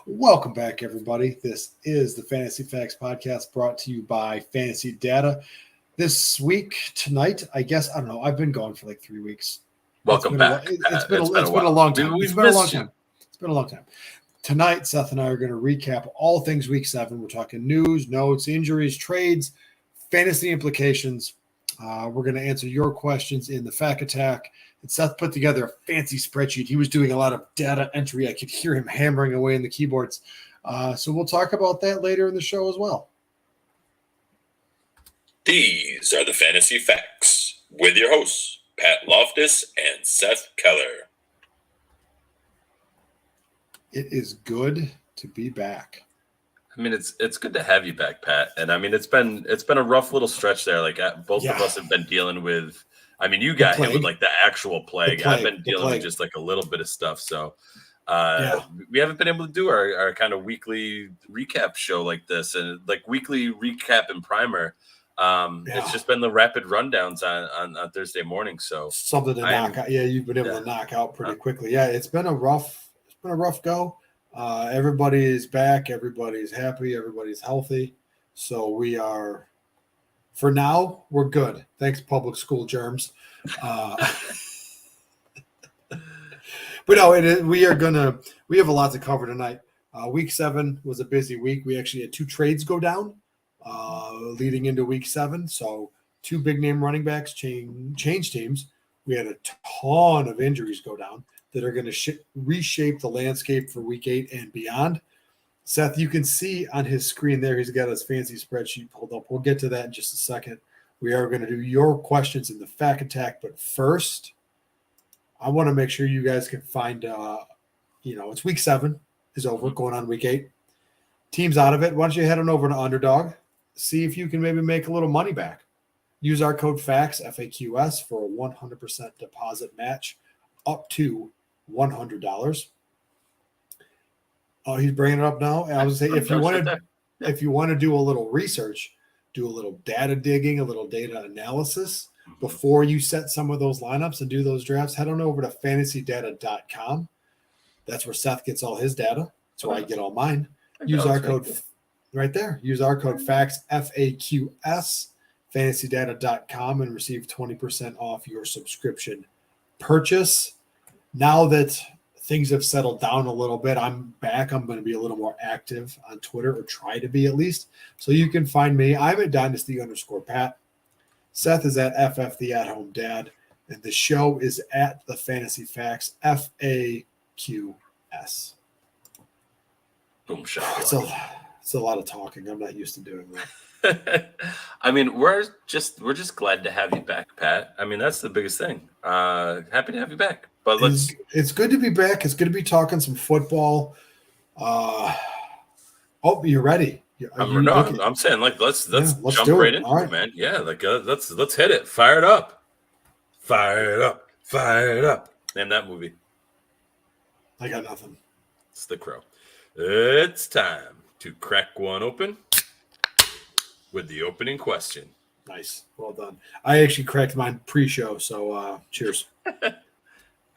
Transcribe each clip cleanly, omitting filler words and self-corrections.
Welcome back, everybody. This is the Fantasy Facts Podcast brought to you by Fantasy Data. This week, tonight, I guess, I don't know, I've been gone for like 3 weeks. Welcome back. It's been a long time. It's been a long time. Tonight, Seth and I are going to recap all things week 7. We're talking news, notes, injuries, trades, fantasy implications. We're going to answer your questions in the Fact Attack. And Seth put together a fancy spreadsheet. He was doing a lot of data entry. I could hear him hammering away in the keyboards. So we'll talk about that later in the show as well. These are the Fantasy Facts with your hosts, Pat Loftus and Seth Keller. It is good to be back. I mean, it's good to have you back, Pat. And I mean, it's been a rough little stretch there. Like both of us have been dealing with. I mean, you got hit with like the actual plague. I've been dealing with just like a little bit of stuff. So we haven't been able to do our kind of weekly recap show like this, and like weekly recap and primer. It's just been the rapid rundowns on Thursday morning. So something to knock out. Yeah, you've been able to knock out pretty quickly. Yeah, it's been a rough go. Everybody is back. Everybody's happy. Everybody's healthy. So we are, for now, we're good. Thanks, public school germs. But no, we have a lot to cover tonight. Week 7 was a busy week. We actually had 2 trades go down leading into week 7. So 2 big name running backs change teams. We had a ton of injuries go down that are going to reshape the landscape for week 8 and beyond. Seth, you can see on his screen there, he's got his fancy spreadsheet pulled up. We'll get to that in just a second. We are going to do your questions in the Fact Attack. But first, I want to make sure you guys can find, it's week 7 is over, going on week 8. Teams out of it. Why don't you head on over to Underdog, see if you can maybe make a little money back. Use our code FACTS, FAQS, for a 100% deposit match up to $100. Oh, he's bringing it up now. And I was going to say, if you want to do a little research, do a little data digging, a little data analysis before you set some of those lineups and do those drafts, head on over to fantasydata.com. That's where Seth gets all his data. That's where I get all mine. Use our code right there. Use our code FACTS, FAQS, fantasydata.com, and receive 20% off your subscription purchase. Now that things have settled down a little bit, I'm back. I'm going to be a little more active on Twitter, or try to be at least. So you can find me. I'm at Dynasty_Pat. Seth is at FF the At Home Dad. And the show is at the Fantasy Facts, FAQS. Boom shot. It's a lot of talking. I'm not used to doing that. I mean, we're just glad to have you back, Pat. I mean, that's the biggest thing. Happy to have you back. But it's good to be back. It's good to be talking some football. You're ready. I'm saying like let's jump right into it, man. Yeah, like let's hit it. Fire it up. Name that movie. I got nothing. It's The Crow. It's time to crack one open with the opening question. Nice. Well done. I actually cracked mine pre-show, so cheers.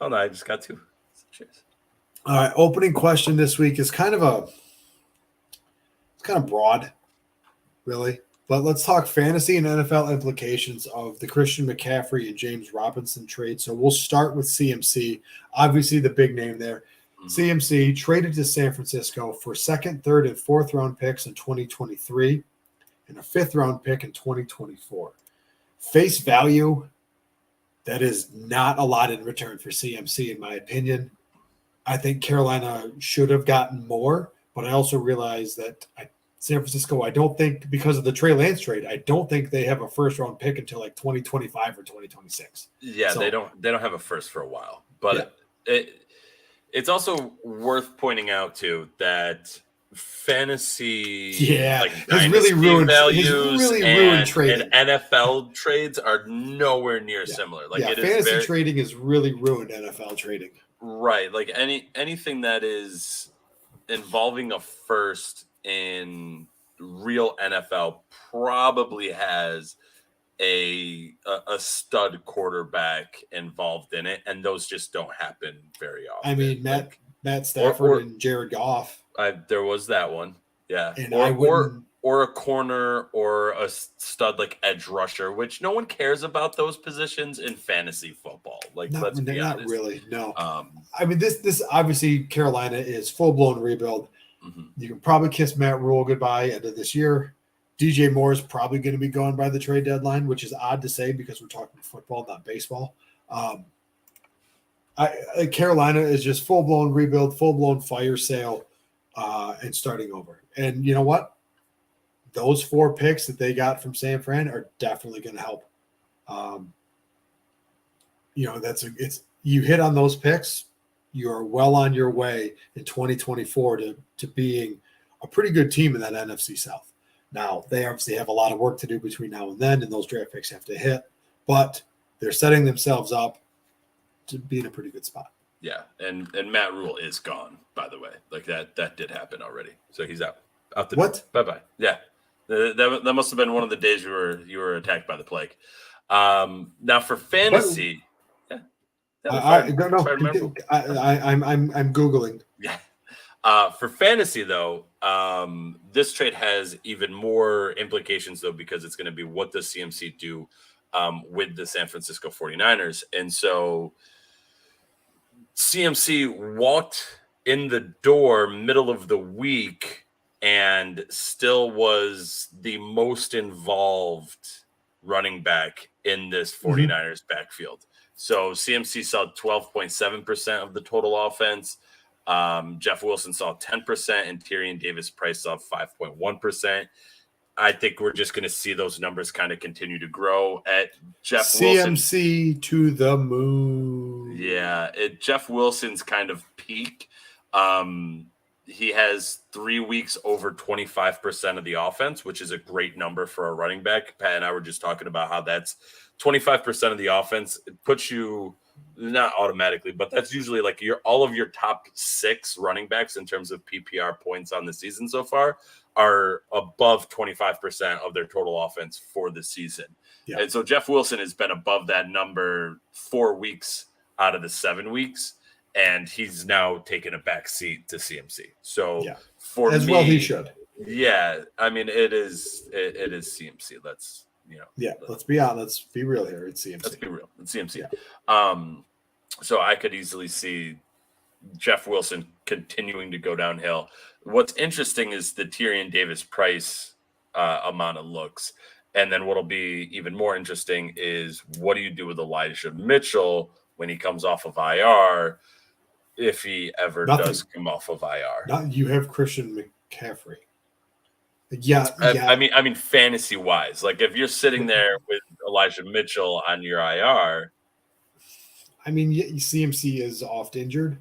Oh, no, I just got 2. Cheers. All right, opening question this week is kind of broad, really. But let's talk fantasy and NFL implications of the Christian McCaffrey and James Robinson trade. So we'll start with CMC. Obviously, the big name there. CMC traded to San Francisco for 2nd, 3rd, and 4th round picks in 2023 and a 5th round pick in 2024. Face value, that is not a lot in return for CMC, in my opinion. I think Carolina should have gotten more, but I also realize that San Francisco, I don't think, because of the Trey Lance trade, I don't think they have a 1st round pick until like 2025 or 2026. Yeah, so, they don't have a first for a while. But it's also worth pointing out too that fantasy has really ruined values and NFL trades are nowhere near similar. Like fantasy trading has really ruined NFL trading. Right. Like anything that is involving a first in real NFL probably has a stud quarterback involved in it, and those just don't happen very often. I mean, Matt Stafford and Jared Goff There was that one. Yeah. And or a corner or a stud like edge rusher, which no one cares about those positions in fantasy football. Like, let's be honest. Not really. No. I mean, this obviously Carolina is full blown rebuild. Mm-hmm. You can probably kiss Matt Rule goodbye end of this year. DJ Moore is probably going to be gone by the trade deadline, which is odd to say because we're talking football, not baseball. Carolina is just full blown rebuild, full blown fire sale, and starting over. And you know what? Those 4 picks that they got from San Fran are definitely going to help. You hit on those picks, you're well on your way in 2024 to being a pretty good team in that NFC South. Now, they obviously have a lot of work to do between now and then, and those draft picks have to hit, but they're setting themselves up to be in a pretty good spot. Yeah, and Matt Rule is gone, by the way. Like that did happen already. So he's out the what? Bye-bye. Yeah. That must have been one of the days you were attacked by the plague. Now for fantasy, I'm Googling. Yeah. For fantasy though, this trade has even more implications though, because it's going to be what does CMC do with the San Francisco 49ers. And so CMC walked in the door middle of the week and still was the most involved running back in this 49ers backfield. So CMC saw 12.7% of the total offense. Jeff Wilson saw 10%, and Tyrion Davis-Price saw 5.1%. I think we're just going to see those numbers kind of continue to grow at Jeff Wilson. CMC to the moon. Yeah, at Jeff Wilson's kind of peak. He has 3 weeks over 25% of the offense, which is a great number for a running back. Pat and I were just talking about how that's 25% of the offense. It puts you not automatically, but that's usually like all of your top 6 running backs in terms of PPR points on the season so far are above 25% of their total offense for the season. Yeah. And so Jeff Wilson has been above that number 4 weeks out of the 7 weeks. And he's now taken a back seat to CMC. So for as me, well, he should. Yeah, I mean, it is CMC. Let's let's be honest. Let's be real here. It's CMC. Let's be real. It's CMC. Yeah. So I could easily see Jeff Wilson continuing to go downhill. What's interesting is the Tyrion Davis-Price amount of looks, and then what'll be even more interesting is what do you do with Elijah Mitchell when he comes off of IR? If he ever does come off of IR. You have Christian McCaffrey. Yeah. I mean, fantasy wise, like if you're sitting there with Elijah Mitchell on your IR. I mean, CMC is oft injured,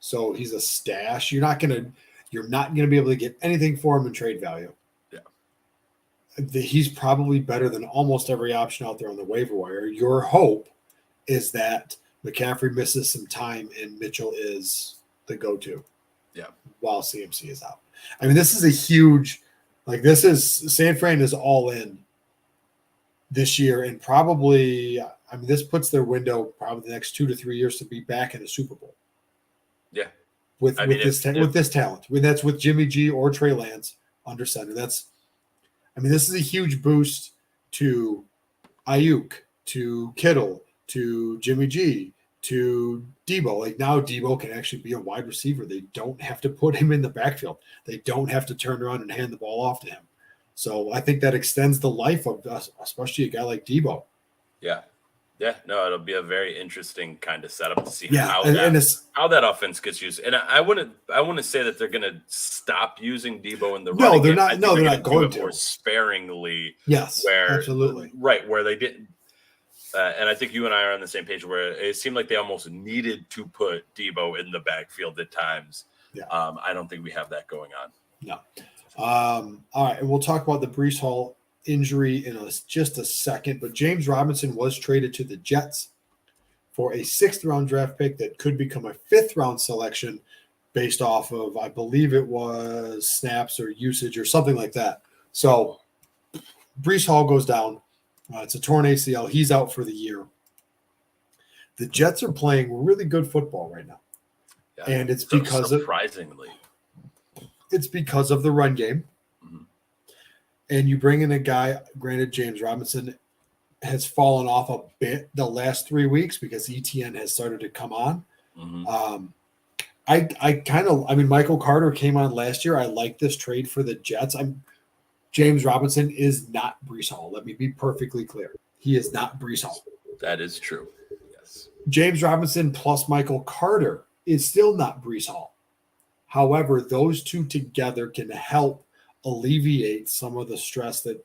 so he's a stash. You're not gonna be able to get anything for him in trade value. Yeah. He's probably better than almost every option out there on the waiver wire. Your hope is that McCaffrey misses some time and Mitchell is the go-to. Yeah. While CMC is out. I mean, this is a huge, San Fran is all in this year and probably, this puts their window probably the next 2 to 3 years to be back in a Super Bowl. Yeah. With this talent. That's with Jimmy G or Trey Lance under center. This is a huge boost to Ayuk, to Kittle, to Jimmy G, to Debo. Like now Debo can actually be a wide receiver. They don't have to put him in the backfield. They don't have to turn around and hand the ball off to him. So I think that extends the life of us, especially a guy like Debo. Yeah. Yeah. No, it'll be a very interesting kind of setup to see how that offense gets used. And I wouldn't say that they're going to stop using Debo in the running game. They're not going to. More sparingly. Yes, absolutely. Right, where they didn't. And I think you and I are on the same page where it seemed like they almost needed to put Debo in the backfield at times. Yeah. I don't think we have that going on. No. All right. And we'll talk about the Breece Hall injury in just a second. But James Robinson was traded to the Jets for a 6th-round draft pick that could become a 5th-round selection based off of, I believe it was snaps or usage or something like that. So Breece Hall goes down. It's a torn ACL. He's out for the year. The Jets are playing really good football right now. Yeah, and it's because surprisingly. it's because of the run game. Mm-hmm. And you bring in a guy, granted, James Robinson has fallen off a bit the last 3 weeks because ETN has started to come on. Mm-hmm. Michael Carter came on last year. I like this trade for the Jets. James Robinson is not Breece Hall. Let me be perfectly clear. He is not Breece Hall. That is true. Yes. James Robinson plus Michael Carter is still not Breece Hall. However, those two together can help alleviate some of the stress that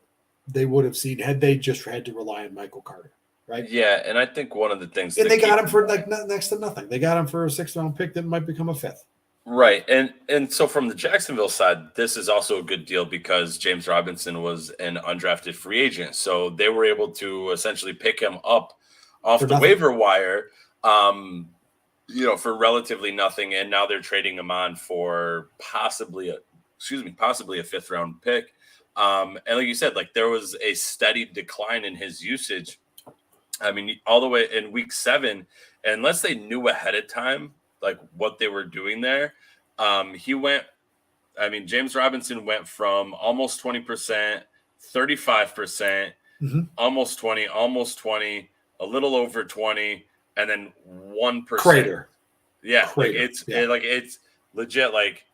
they would have seen had they just had to rely on Michael Carter, right? Yeah, and I think one of the things... And they got him for next to nothing. They got him for a 6th-round pick that might become a 5th. Right, and so from the Jacksonville side, this is also a good deal because James Robinson was an undrafted free agent. So they were able to essentially pick him up off the waiver wire, for relatively nothing. And now they're trading him on for possibly a 5th-round pick. And like you said, like there was a steady decline in his usage. I mean, all the way in week 7, unless they knew ahead of time, like what they were doing there. James Robinson went from almost 20%, 35%, almost 20, a little over 20, and then 1%. Crater. Yeah. Crater. It's legit. Like,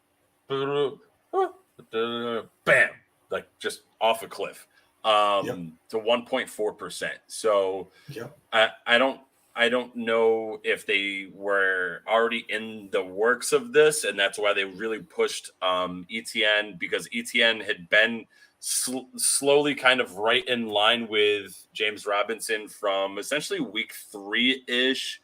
bam, like just off a cliff, to 1.4%. So I don't know if they were already in the works of this, and that's why they really pushed ETN, because ETN had been slowly kind of right in line with James Robinson from essentially week 3-ish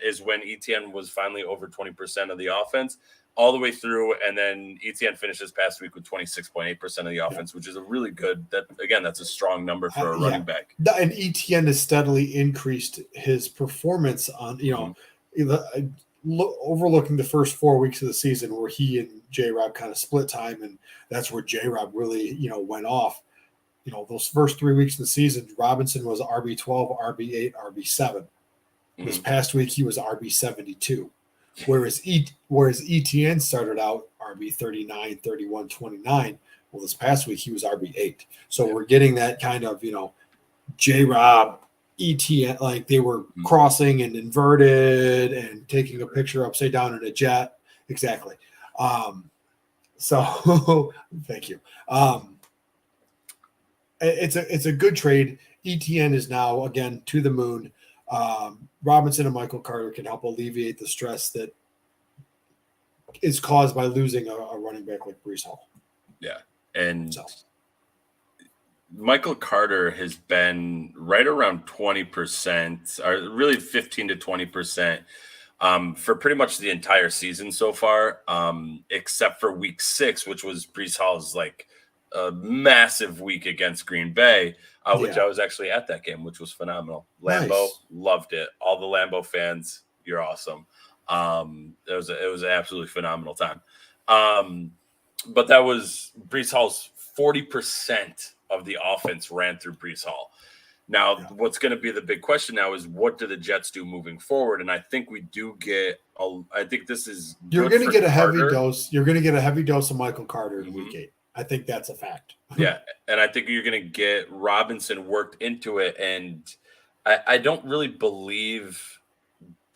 is when ETN was finally over 20% of the offense all the way through. And then ETN finishes past week with 26.8% of the offense, which is a really good, that's a strong number for a running back. And ETN has steadily increased his performance on, overlooking the first 4 weeks of the season where he and J-Rob kind of split time. And that's where J-Rob really, went off. Those first 3 weeks of the season, Robinson was RB12, RB8, RB7. This past week, he was RB72. Whereas ETN started out RB 39, 31, 29. Well, this past week he was RB 8. So we're getting that kind of, J-Rob, ETN, like they were crossing and inverted and taking a picture upside down in a jet. Exactly. So thank you. It's a good trade. ETN is now again to the moon. Robinson and Michael Carter can help alleviate the stress that is caused by losing a running back like Breece Hall. Yeah. And Michael Carter has been right around 20%, or really 15 to 20%, for pretty much the entire season so far, except for week 6, which was Breece Hall's like a massive week against Green Bay, which I was actually at that game, which was phenomenal. Lambeau, loved it. All the Lambeau fans, you're awesome. It was an absolutely phenomenal time. But that was Breece Hall's 40% of the offense ran through Breece Hall. Now, what's going to be the big question now is what do the Jets do moving forward? And I think we do get I think this is you're going to get a heavy dose. You're going to get a heavy dose of Michael Carter in week 8. I think that's a fact. Yeah, and I think you're going to get Robinson worked into it. And I don't really believe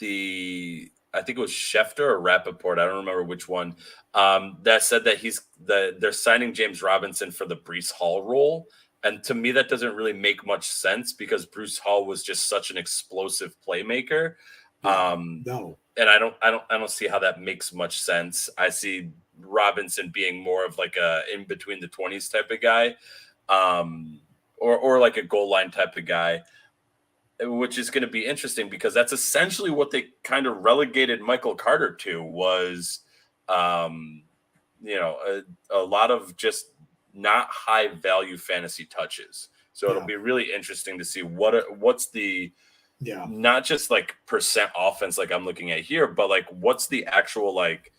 I think it was Schefter or Rappaport, I don't remember which one, that said that they're signing James Robinson for the Breece Hall role. And to me, that doesn't really make much sense because Breece Hall was just such an explosive playmaker. No. And I don't see how that makes much sense. I see Robinson being more of like a in between the 20s type of guy, or like a goal line type of guy, which is going to be interesting because that's essentially what they kind of relegated Michael Carter to was, a lot of just not high value fantasy touches. So it'll be really interesting to see what's the, not just like percent offense like I'm looking at here, but like what's the actual like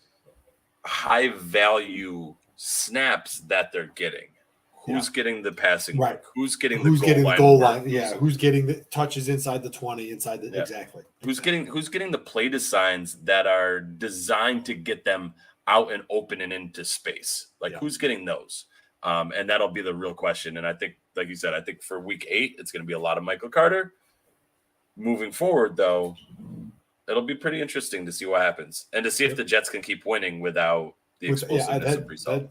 high value snaps that they're getting. Who's getting the passing? Right. Who's getting the goal line? Yeah. Who's getting the touches inside the 20, exactly. Who's getting the play designs that are designed to get them out and open and into space. Like who's getting those? And that'll be the real question. And I think, like you said, I think for week 8, it's going to be a lot of Michael Carter. Moving forward, though, it'll be pretty interesting to see what happens and to see if the Jets can keep winning without the explosiveness of Brees Hall.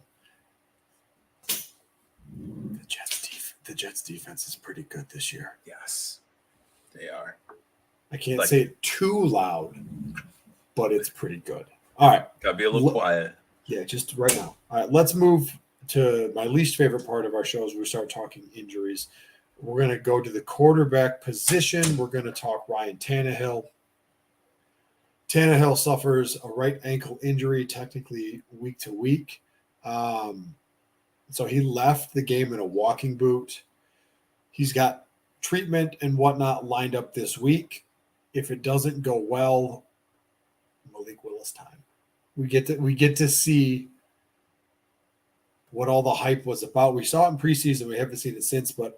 The Jets defense is pretty good this year. Yes, they are. I can't say it too loud, but it's pretty good. All right. Gotta be a little quiet. Yeah, just right now. All right, let's move to my least favorite part of our show as we start talking injuries. We're going to go to the quarterback position. We're going to talk Ryan Tannehill. Tannehill suffers a right ankle injury, technically week to week. So he left the game in a walking boot. He's got treatment and whatnot lined up this week. If it doesn't go well, Malik Willis time. We get to see what all the hype was about. We saw it in preseason. We haven't seen it since, but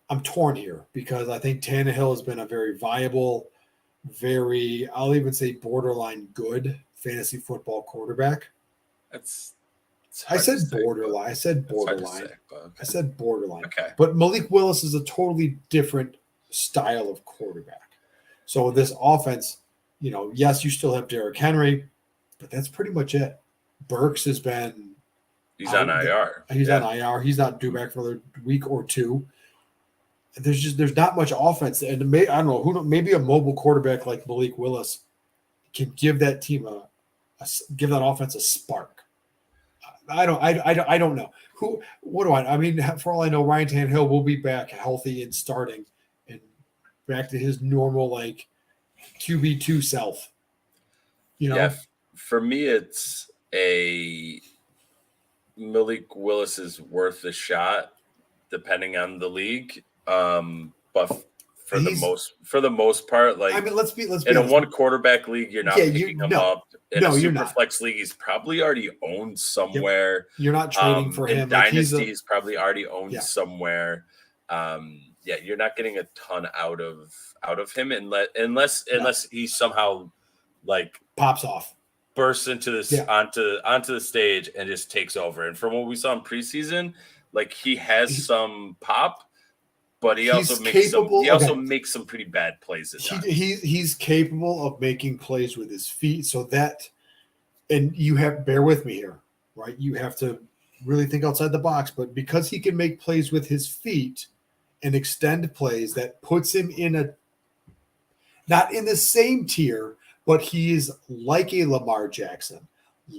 I'm torn here because I think Tannehill has been a very viable, I'll even say borderline good fantasy football quarterback. I said borderline. I said borderline. Okay. But Malik Willis is a totally different style of quarterback. So this offense, yes, you still have Derrick Henry, but that's pretty much it. Burks has been He's on IR. He's on IR. He's not due back for another week or two. There's not much offense, and I don't know maybe a mobile quarterback like Malik Willis can give that team give that offense a spark. I don't know what do I mean. For all I know, Ryan Tannehill will be back healthy and starting and back to his normal QB2 self. Yeah, for me, it's Malik Willis is worth a shot, depending on the league. But for the most part, let's be in a one quarterback league, you're not picking him up. In a super not. flex league, he's probably already owned somewhere. You're not trading for him. In Dynasty, he's probably already owned somewhere. You're not getting a ton out of him unless he somehow pops off, bursts into this onto the stage and just takes over. And from what we saw in preseason, he has some pop. But he also makes some pretty bad plays at times. He's capable of making plays with his feet. So and you bear with me here, right? You have to really think outside the box. But because he can make plays with his feet and extend plays, that puts him not in the same tier, but he is like a Lamar Jackson,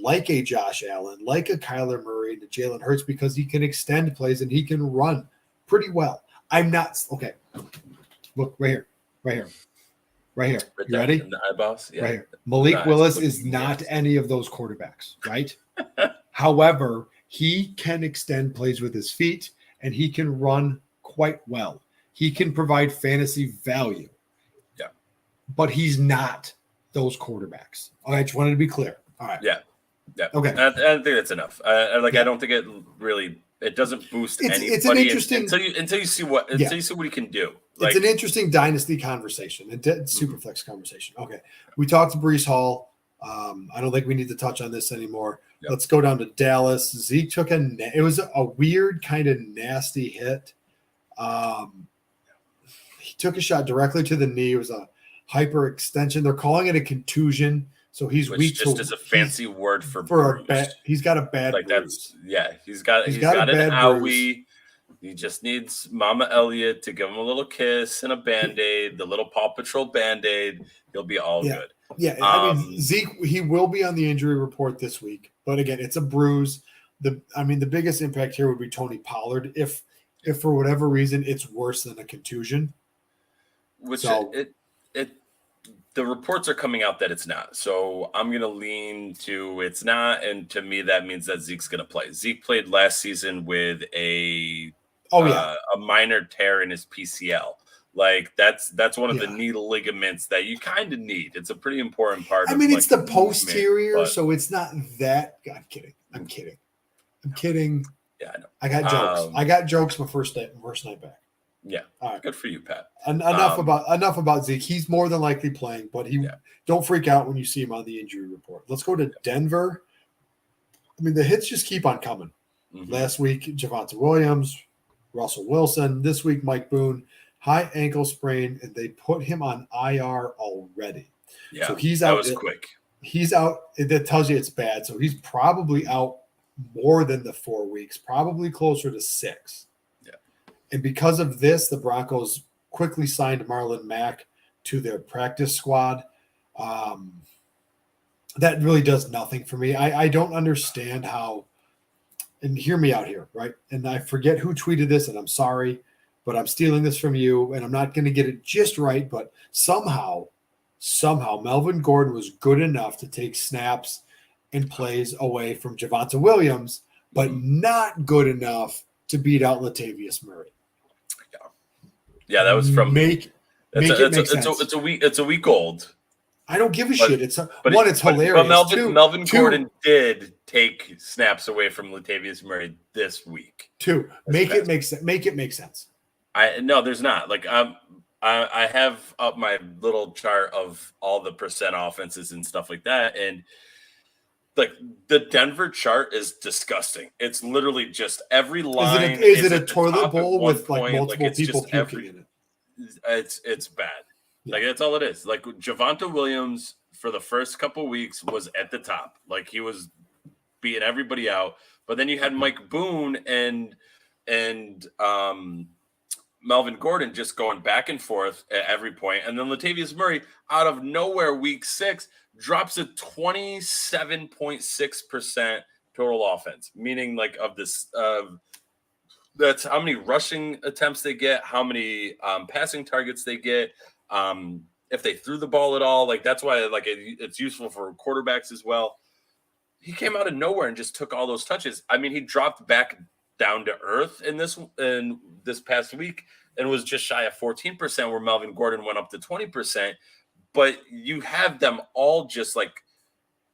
like a Josh Allen, like a Kyler Murray, and a Jalen Hurts, because he can extend plays and he can run pretty well. I'm not okay. Look right here. You ready? In the eyeballs? Yeah. Right here. Malik Willis is not any of those quarterbacks, right? However, he can extend plays with his feet and he can run quite well. He can provide fantasy value. Yeah. But he's not those quarterbacks. I just wanted to be clear. All right. Yeah. Okay. I think that's enough. I don't think it really. It doesn't boost anybody. It's an interesting until you see what he can do. It's an interesting dynasty conversation, a superflex conversation. Okay, we talked to Brees Hall. I don't think we need to touch on this anymore. Yep. Let's go down to Dallas. Zeke took it was a weird kind of nasty hit. He took a shot directly to the knee. It was a hyperextension. They're calling it a contusion. So he's weak. Just as a fancy word for he's got a bad bruise. He's got an owie. He just needs Mama Elliott to give him a little kiss and a Band-Aid, the little Paw Patrol Band-Aid. He'll be all good. Yeah, I mean, Zeke, he will be on the injury report this week. But again, it's a bruise. The biggest impact here would be Tony Pollard if for whatever reason it's worse than a contusion. The reports are coming out that it's not. So I'm going to lean to it's not. And to me, that means that Zeke's going to play. Zeke played last season with a minor tear in his PCL. That's one of the knee ligaments that you kind of need. It's a pretty important part. It's the posterior, so it's not that. I'm kidding. Yeah, I know. I got jokes. I got jokes my first night back. Yeah. All right. Good for you, Pat. Enough about Zeke. He's more than likely playing, but don't freak out when you see him on the injury report. Let's go to Denver. I mean, the hits just keep on coming. Mm-hmm. Last week, Javonte Williams, Russell Wilson. This week, Mike Boone, high ankle sprain, and they put him on IR already. Yeah, so he's out. That was quick. He's out. That tells you it's bad. So he's probably out more than the 4 weeks, probably closer to 6. Yeah. And because of this, the Broncos quickly signed Marlon Mack to their practice squad. That really does nothing for me. I don't understand how, and hear me out here, right? And I forget who tweeted this, and I'm sorry, but I'm stealing this from you, and I'm not going to get it just right, but somehow Melvin Gordon was good enough to take snaps and plays away from Javonte Williams, but not good enough to beat out Latavius Murray. Yeah, that was from it's a week old. I don't give a shit. It's hilarious. But Melvin Gordon did take snaps away from Latavius Murray this week. Make it make sense. There's not. Like I have up my little chart of all the percent offenses and stuff like that, and like the Denver chart is disgusting. It's literally just every line. Is it a toilet bowl with like multiple people puking in it? It's bad. Yeah. Like that's all it is. Like Javonte Williams for the first couple weeks was at the top. Like he was beating everybody out. But then you had Mike Boone and Melvin Gordon just going back and forth at every point. And then Latavius Murray out of nowhere week 6 drops a 27.6% total offense, meaning like of this that's how many rushing attempts they get, how many passing targets they get. If they threw the ball at all, like that's why like it's useful for quarterbacks as well. He came out of nowhere and just took all those touches. I mean, he dropped back down to earth in this past week and was just shy of 14%, where Melvin Gordon went up to 20%. But you have them all just like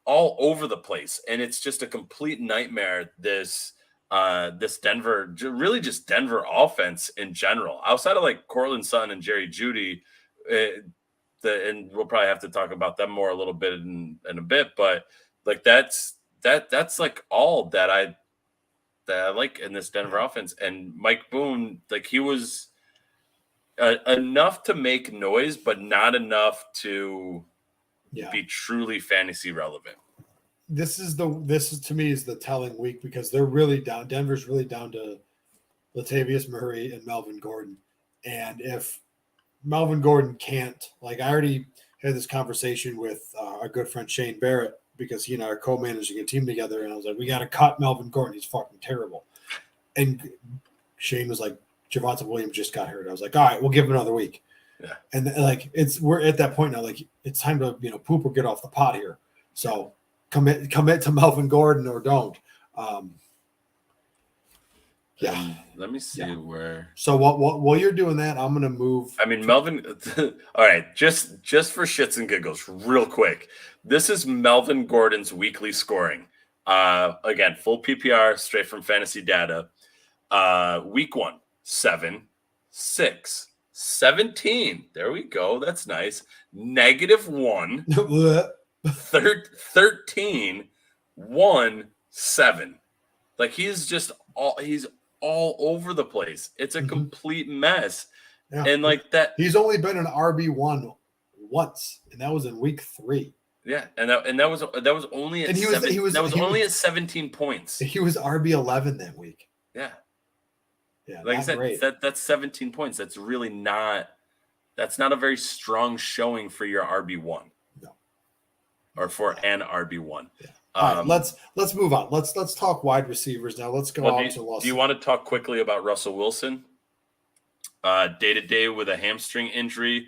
all over the place, and it's just a complete nightmare. This Denver, really just Denver offense in general, outside of like Cortland Sutton and Jerry Jeudy. And we'll probably have to talk about them more a little bit in a bit, but like that's like all that I like in this Denver offense. And Mike Boone, like he was enough to make noise, but not enough to be truly fantasy relevant. This is to me is the telling week, because they're really down. Denver's really down to Latavius Murray and Melvin Gordon, and if Melvin Gordon can't, like I already had this conversation with our good friend Shane Barrett, because he and I are co-managing a team together, and I was like, we got to cut Melvin Gordon. He's fucking terrible. And Shane was like, Javonte Williams just got hurt. I was like, all right, we'll give him another week. Yeah. And like we're at that point now, like it's time to poop or get off the pot here. So commit to Melvin Gordon or don't. Yeah. Let me see where. So while you're doing that, I'm gonna move. I mean, Melvin. All right, just for shits and giggles, real quick. This is Melvin Gordon's weekly scoring. Again, full PPR, straight from fantasy data. Week 1, 7, 6, 17. There we go. That's nice. -1, 13, 1, 7. Like he's all over the place. It's a complete mess. Yeah. And like that, he's only been an RB1 once, and that was in week 3. Yeah, and that was only at only at 17 points. He was RB11 that week. Yeah. Yeah. Like I said, that's 17 points. That's really not a very strong showing for your RB1. No. Or for an RB1. Yeah. All right, let's move on. Let's talk wide receivers now. Let's go out to Los. Do you want to talk quickly about Russell Wilson? Day-to-day with a hamstring injury.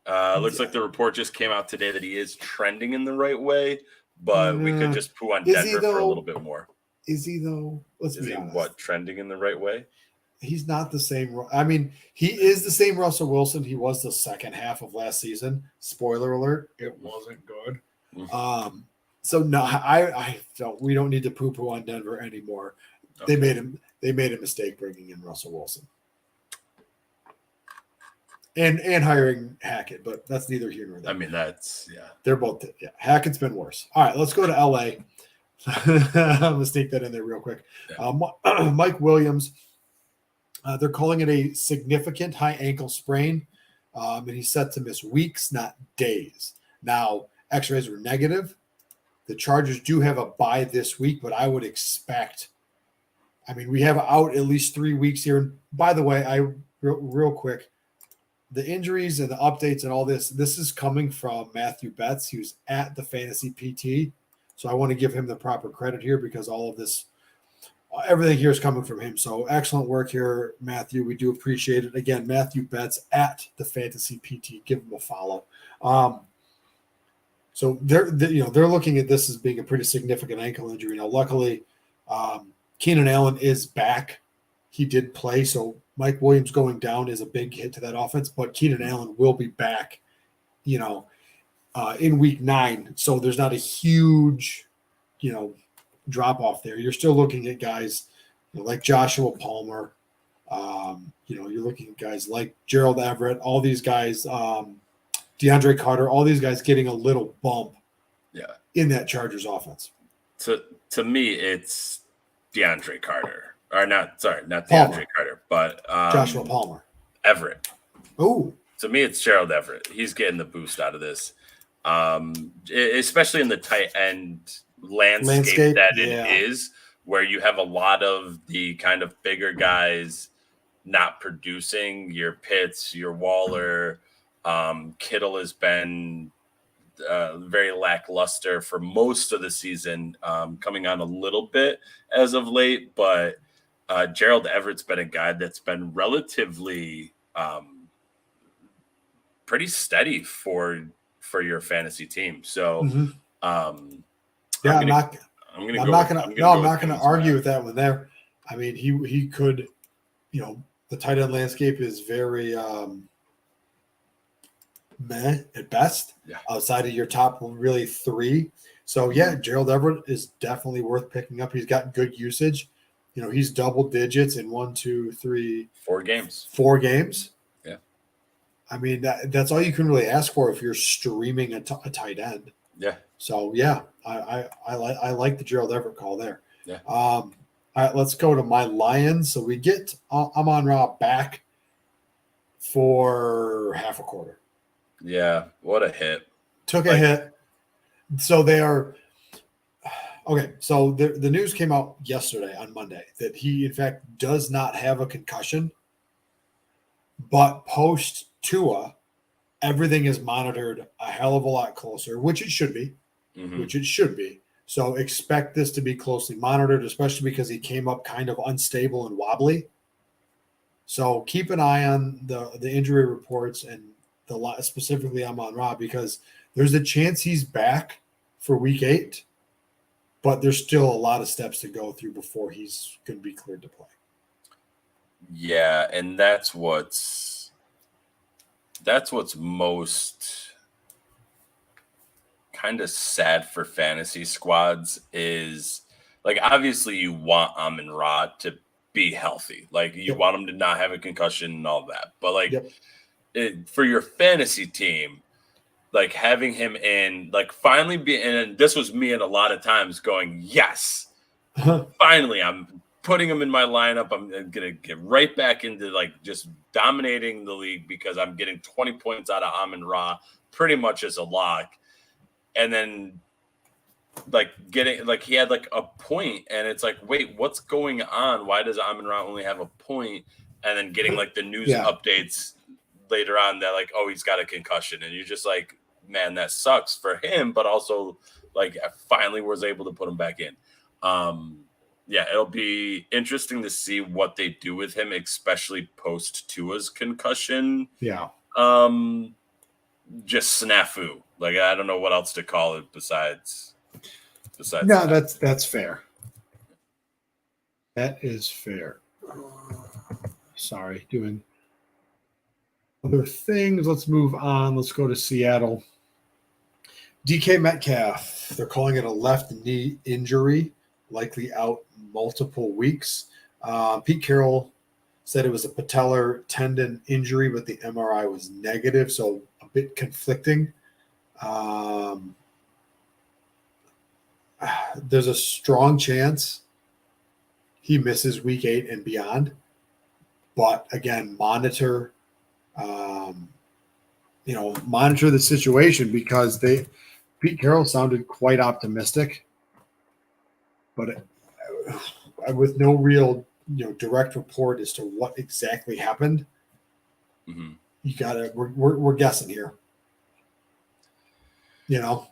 Looks like the report just came out today that he is trending in the right way, but we could just poo on Denver for a little bit more. Is he though? Let's be honest. What, trending in the right way? He's not the same. I mean, he is the same Russell Wilson he was the second half of last season. Spoiler alert, it wasn't good. Mm-hmm. So no, I don't. We don't need to poo-poo on Denver anymore. Okay. They made a mistake bringing in Russell Wilson. and hiring Hackett, but that's neither here nor there. I mean, they're both Hackett's been worse. All right, let's go to LA. I'm gonna sneak that in there real quick. Mike Williams, they're calling it a significant high ankle sprain, and he's set to miss weeks, not days. Now, X-rays were negative. The Chargers do have a bye this week, but I would expect. I mean, we have out at least 3 weeks here. And by the way, real quick, the injuries and the updates and all this is coming from Matthew Betts, who's at the Fantasy PT. So I want to give him the proper credit here because all of this, everything here is coming from him. So excellent work here, Matthew. We do appreciate it. Again, Matthew Betts at the Fantasy PT. Give him a follow. So they're looking at this as being a pretty significant ankle injury. Now, luckily, Keenan Allen is back. He did play, so Mike Williams going down is a big hit to that offense. But Keenan Allen will be back, in week 9. So there's not a huge, drop off there. You're still looking at guys like Joshua Palmer. You're looking at guys like Gerald Everett. All these guys, DeAndre Carter. All these guys getting a little bump. In that Chargers offense. To me, it's DeAndre Carter. Or not DeAndre Carter, but Joshua Palmer. Everett. Oh. To me, it's Gerald Everett. He's getting the boost out of this. Especially in the tight end landscape that it is, where you have a lot of the kind of bigger guys not producing. Your Pitts, your Waller, Kittle has been very lackluster for most of the season, coming on a little bit as of late, but Gerald Everett's been a guy that's been relatively pretty steady for your fantasy team. So, I'm not going to argue with that one there. I mean, he could, the tight end landscape is very meh at best, outside of your top really 3. So Gerald Everett is definitely worth picking up. He's got good usage. He's double digits in 4 games. 4 games. Yeah. I mean, that's all you can really ask for if you're streaming a tight end. Yeah. So I like the Gerald Everett call there. Yeah. All right, let's go to my Lions. So we get Amon-Ra back for half a quarter. Yeah, what a hit. Took a hit. So they are okay. So the news came out yesterday on Monday that he, in fact, does not have a concussion, but post Tua, everything is monitored a hell of a lot closer, which it should be. So expect this to be closely monitored, especially because he came up kind of unstable and wobbly. So keep an eye on the injury reports and specifically Amon-Ra, because there's a chance he's back for week 8, but there's still a lot of steps to go through before he's going to be cleared to play. Yeah, and that's what's most kind of sad for fantasy squads is, like, obviously you want Amon-Ra to be healthy. Like, you want him to not have a concussion and all that. But, like, for your fantasy team, like, having him in, like, finally and this was me and a lot of times going, yes, finally, I'm putting him in my lineup. I'm going to get right back into, like, just dominating the league because I'm getting 20 points out of Amon-Ra pretty much as a lock. And then, like, he had, like, a point, and it's like, wait, what's going on? Why does Amon-Ra only have a point? And then getting, like, the news updates later on that, like, oh, he's got a concussion, and you're just like, man, that sucks for him, but also, like, I finally was able to put him back in. It'll be interesting to see what they do with him, especially post Tua's concussion. Just snafu. Like, I don't know what else to call it besides no, that's fair. That is fair. Sorry, doing other things. Let's move on. Let's go to Seattle. DK Metcalf, they're calling it a left knee injury, likely out multiple weeks. Pete Carroll said it was a patellar tendon injury, but the MRI was negative, so a bit conflicting. There's a strong chance he misses week 8 and beyond. But again, monitor the situation, because Pete Carroll sounded quite optimistic, but with no real direct report as to what exactly happened. Mm-hmm. You gotta we're guessing here. Yeah,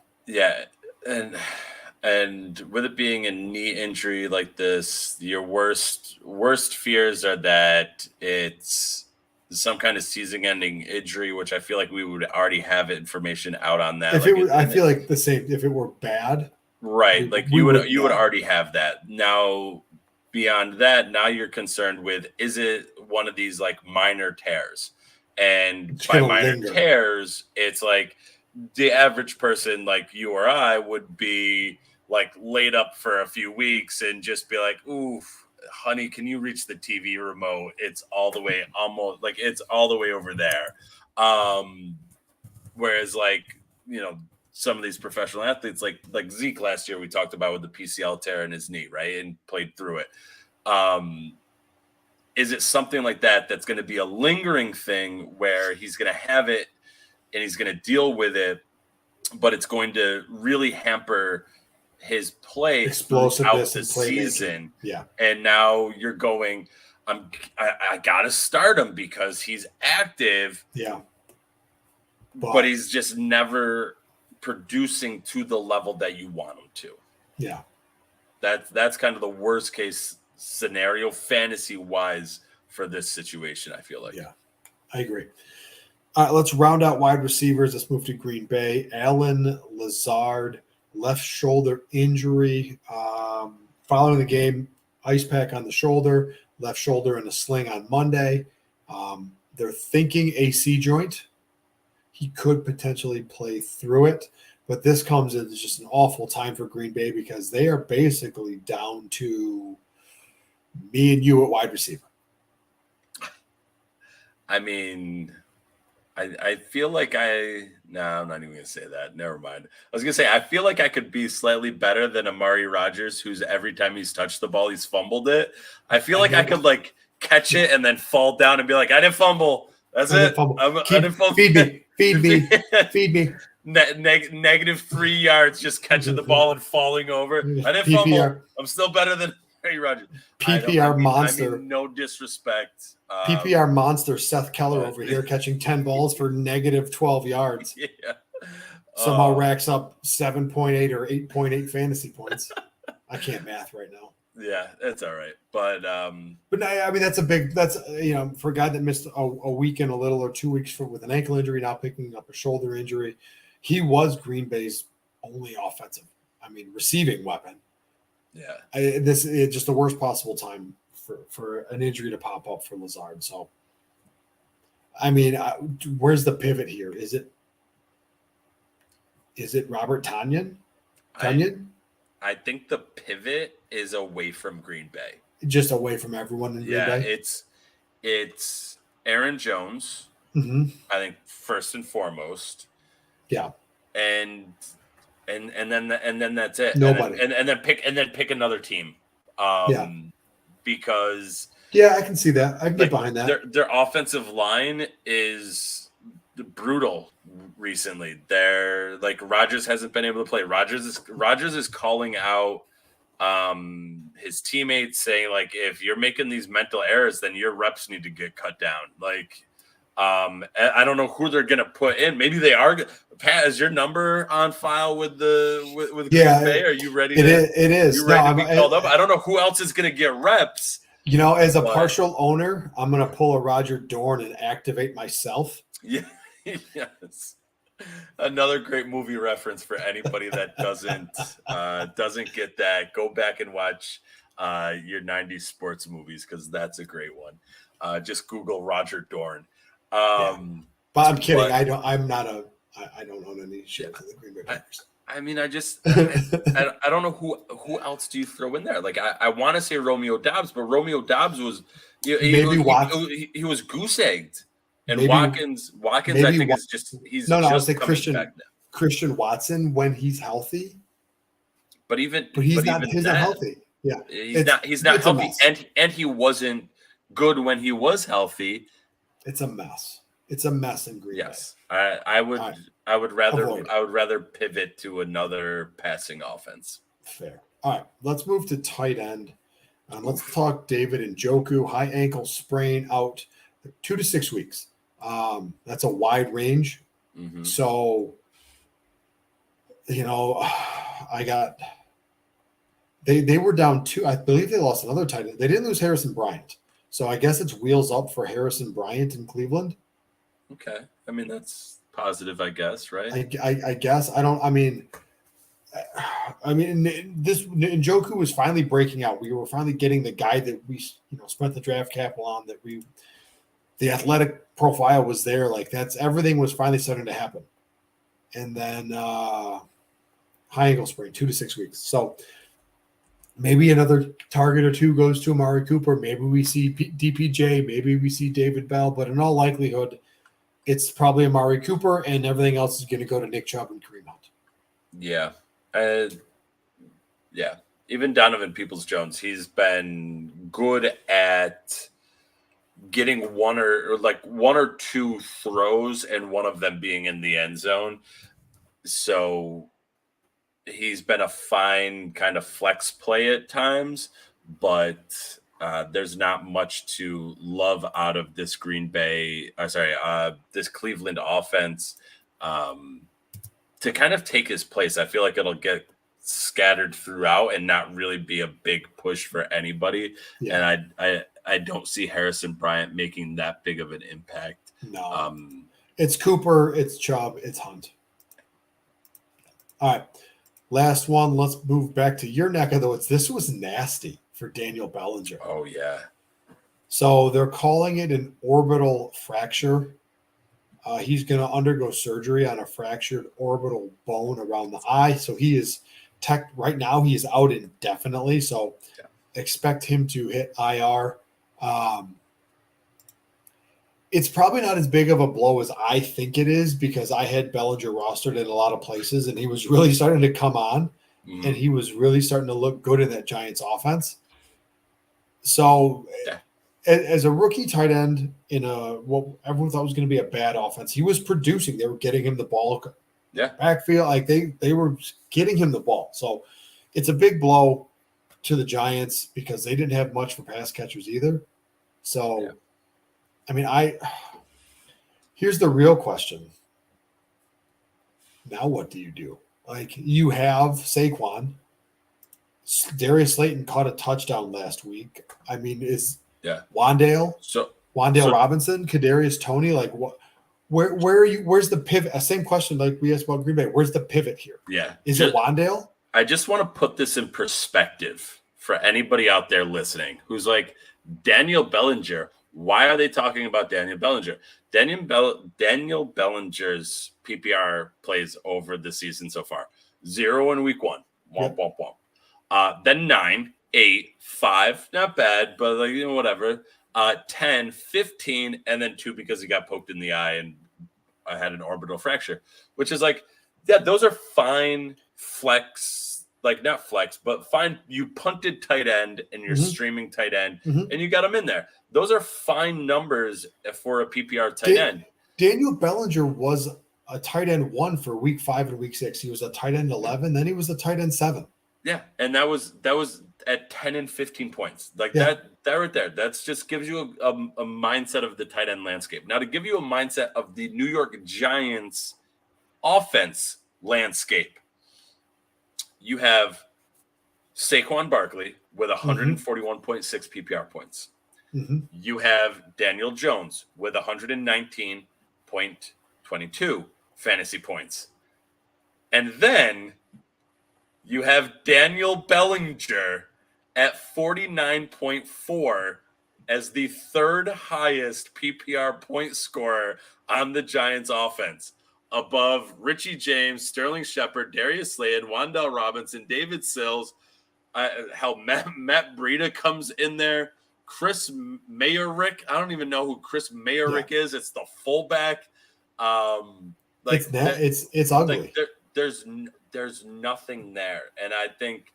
and with it being a knee injury like this, your worst fears are that it's some kind of season-ending injury, which I feel like we would already have information out on that. I feel like the same. If it were bad, right? You would already have that. Now, beyond that, now you're concerned with, is it one of these like minor tears? And by minor tears, it's like the average person like you or I would be like laid up for a few weeks and just be like, oof, honey, can you reach the TV remote? It's all the way over there. Whereas some of these professional athletes like Zeke last year, we talked about with the PCL tear in his knee, right? And played through it. Is it something like that that's going to be a lingering thing where he's going to have it and he's going to deal with it, but it's going to really hamper his play throughout the season? Yeah. And now you're going, I got to start him because he's active. Yeah. But he's just never producing to the level that you want him to. Yeah. That's kind of the worst case scenario fantasy wise for this situation, I feel like. Yeah, I agree. Let's round out wide receivers. Let's move to Green Bay. Allen Lazard, left shoulder injury. Following the game, ice pack on the shoulder, left shoulder in a sling on Monday. They're thinking AC joint. He could potentially play through it, but this comes as just an awful time for Green Bay because they are basically down to me and you at wide receiver. I mean, I feel like I'm not even going to say that. Never mind. I was going to say, I feel like I could be slightly better than Amari Rodgers, who's every time he's touched the ball, he's fumbled it. I feel like I could like catch it and then fall down and be like, I didn't fumble. That's it. I didn't fumble. Feed me. Negative 3 yards, just catching the ball and falling over. I didn't fumble. I'm still better than Amari Rodgers. PPR monster. I mean, no disrespect. PPR monster Seth Keller over here catching 10 balls for negative 12 yards. Yeah. Somehow racks up 7.8 or 8.8 fantasy points. I can't math right now. Yeah, that's all right. But I mean, that's for a guy that missed a week and a little or 2 weeks with an ankle injury, now picking up a shoulder injury. He was Green Bay's only receiving weapon. Yeah. This is just the worst possible time for an injury to pop up for Lazard. So, I mean, where's the pivot here? Is it Robert Tonyan? I think the pivot is away from Green Bay. Just away from everyone in Green Bay? It's Aaron Jones, I think, first and foremost. Yeah. And then that's it. Nobody. And then pick another team. Because I can see that. I can get behind that. Their offensive line is brutal recently. They're like, Rodgers hasn't been able to play. Rodgers is calling out his teammates, saying like, if you're making these mental errors, then your reps need to get cut down. Like, I don't know who they're gonna put in. Maybe they are. Pat, is your number on file with Green Bay? Are you ready? It is. You ready to be called up? I don't know who else is gonna get reps. As a partial owner, I'm gonna pull a Roger Dorn and activate myself. Yeah. Yes. Another great movie reference for anybody that doesn't get that. Go back and watch your 90s sports movies, because that's a great one. Just Google Roger Dorn. But I'm kidding. I don't own any shares of the Green Bay Packers. I mean, I don't know who else do you throw in there. Like, I want to say Romeo Doubs, but Romeo Doubs was He was goose egged, and maybe, Watkins, I think is just no. I just would say back now. Christian Watson when he's healthy, but he's not healthy. Yeah, he's not healthy, and he wasn't good when he was healthy. It's a mess. It's a mess in Green Bay. I would rather pivot to another passing offense. Fair. All right, let's move to tight end. Let's talk David Njoku, high ankle sprain, out 2 to 6 weeks. That's a wide range. Mm-hmm. So, I got they were down 2. I believe they lost another tight end. They didn't lose Harrison Bryant. So I guess it's wheels up for Harrison Bryant in Cleveland. Okay. I mean, that's positive, I guess, right? I guess. This Njoku was finally breaking out. We were finally getting the guy that we, spent the draft capital on, the athletic profile was there. Like everything was finally starting to happen. And then high ankle sprain, 2 to 6 weeks. So maybe another target or two goes to Amari Cooper. Maybe we see DPJ. Maybe we see David Bell. But in all likelihood, it's probably Amari Cooper, and everything else is going to go to Nick Chubb and Kareem Hunt. Yeah. Yeah. Even Donovan Peoples-Jones, he's been good at getting one or two throws and one of them being in the end zone. So he's been a fine kind of flex play at times, but there's not much to love out of this this Cleveland offense to kind of take his place. I feel like it'll get scattered throughout and not really be a big push for anybody. Yeah. And I don't see Harrison Bryant making that big of an impact. No, it's Cooper, it's Chubb, it's Hunt. All right. Last one, let's move back to your neck of the woods. This was nasty for Daniel Bellinger. Oh, yeah. So they're calling it an orbital fracture. He's going to undergo surgery on a fractured orbital bone around the eye. So he is right now he is out indefinitely. So expect him to hit IR. It's probably not as big of a blow as I think it is because I had Bellinger rostered in a lot of places and he was really starting to come on and he was really starting to look good in that Giants offense. So as a rookie tight end in what everyone thought was going to be a bad offense, he was producing. They were getting him the ball. Backfield, like they were getting him the ball. So it's a big blow to the Giants because they didn't have much for pass catchers either. So I mean, here's the real question. Now what do you do? Like you have Saquon. Darius Slayton caught a touchdown last week. I mean, is Wan'Dale Robinson, Kadarius Toney, like what? Where are you? Where's the pivot? Same question like we asked about Green Bay. Where's the pivot here? Yeah, is it Wan'Dale? I just want to put this in perspective for anybody out there listening who's like Daniel Bellinger. Why are they talking about Daniel Bellinger? Daniel Bellinger's PPR plays over the season so far. 0 in week 1. Womp, womp, womp. Then 9, 8, 5. Not bad, but whatever. 10, 15, and then 2 because he got poked in the eye and I had an orbital fracture. Which is those are fine flex. Not flex, but fine. You punted tight end and you're streaming tight end and you got him in there. Those are fine numbers for a PPR tight end. Daniel Bellinger was a tight end 1 for week 5 and week 6. He was a tight end 11. Then he was a tight end 7. Yeah. And that was at 10 and 15 points. That right there. That's just gives you a mindset of the tight end landscape. Now to give you a mindset of the New York Giants offense landscape. You have Saquon Barkley with 141.6 PPR points. You have Daniel Jones with 119.22 fantasy points. And then you have Daniel Bellinger at 49.4 as the third highest PPR point scorer on the Giants offense, above Richie James, Sterling Shepard, Darius Slayton, Wan'Dale Robinson, David Sills. Matt Breida comes in there Chris Mayerick. I don't even know who Chris Mayerick is. It's the fullback. It's ugly. Like there's nothing there, and I think,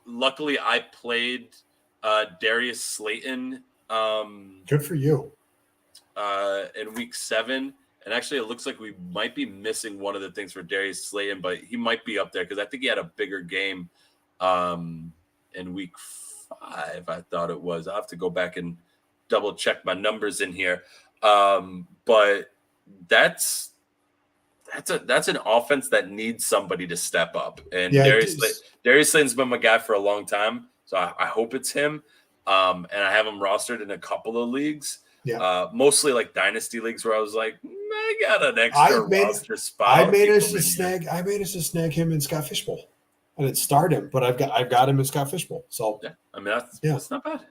luckily I played Darius Slayton. Good for you. In week 7. And actually, it looks like we might be missing one of the things for Darius Slayton, but he might be up there because I think he had a bigger game in week 5. I thought it was. I'll have to go back and double check my numbers in here. But that's an offense that needs somebody to step up. And Darius Slayton's been my guy for a long time, so I hope it's him. And I have him rostered in a couple of leagues. Yeah. Mostly like dynasty leagues where I was like, I got an extra roster spot. I managed to snag him in Scott Fishbowl. I didn't start him, but I've got him in Scott Fishbowl. So yeah, I mean that's not bad.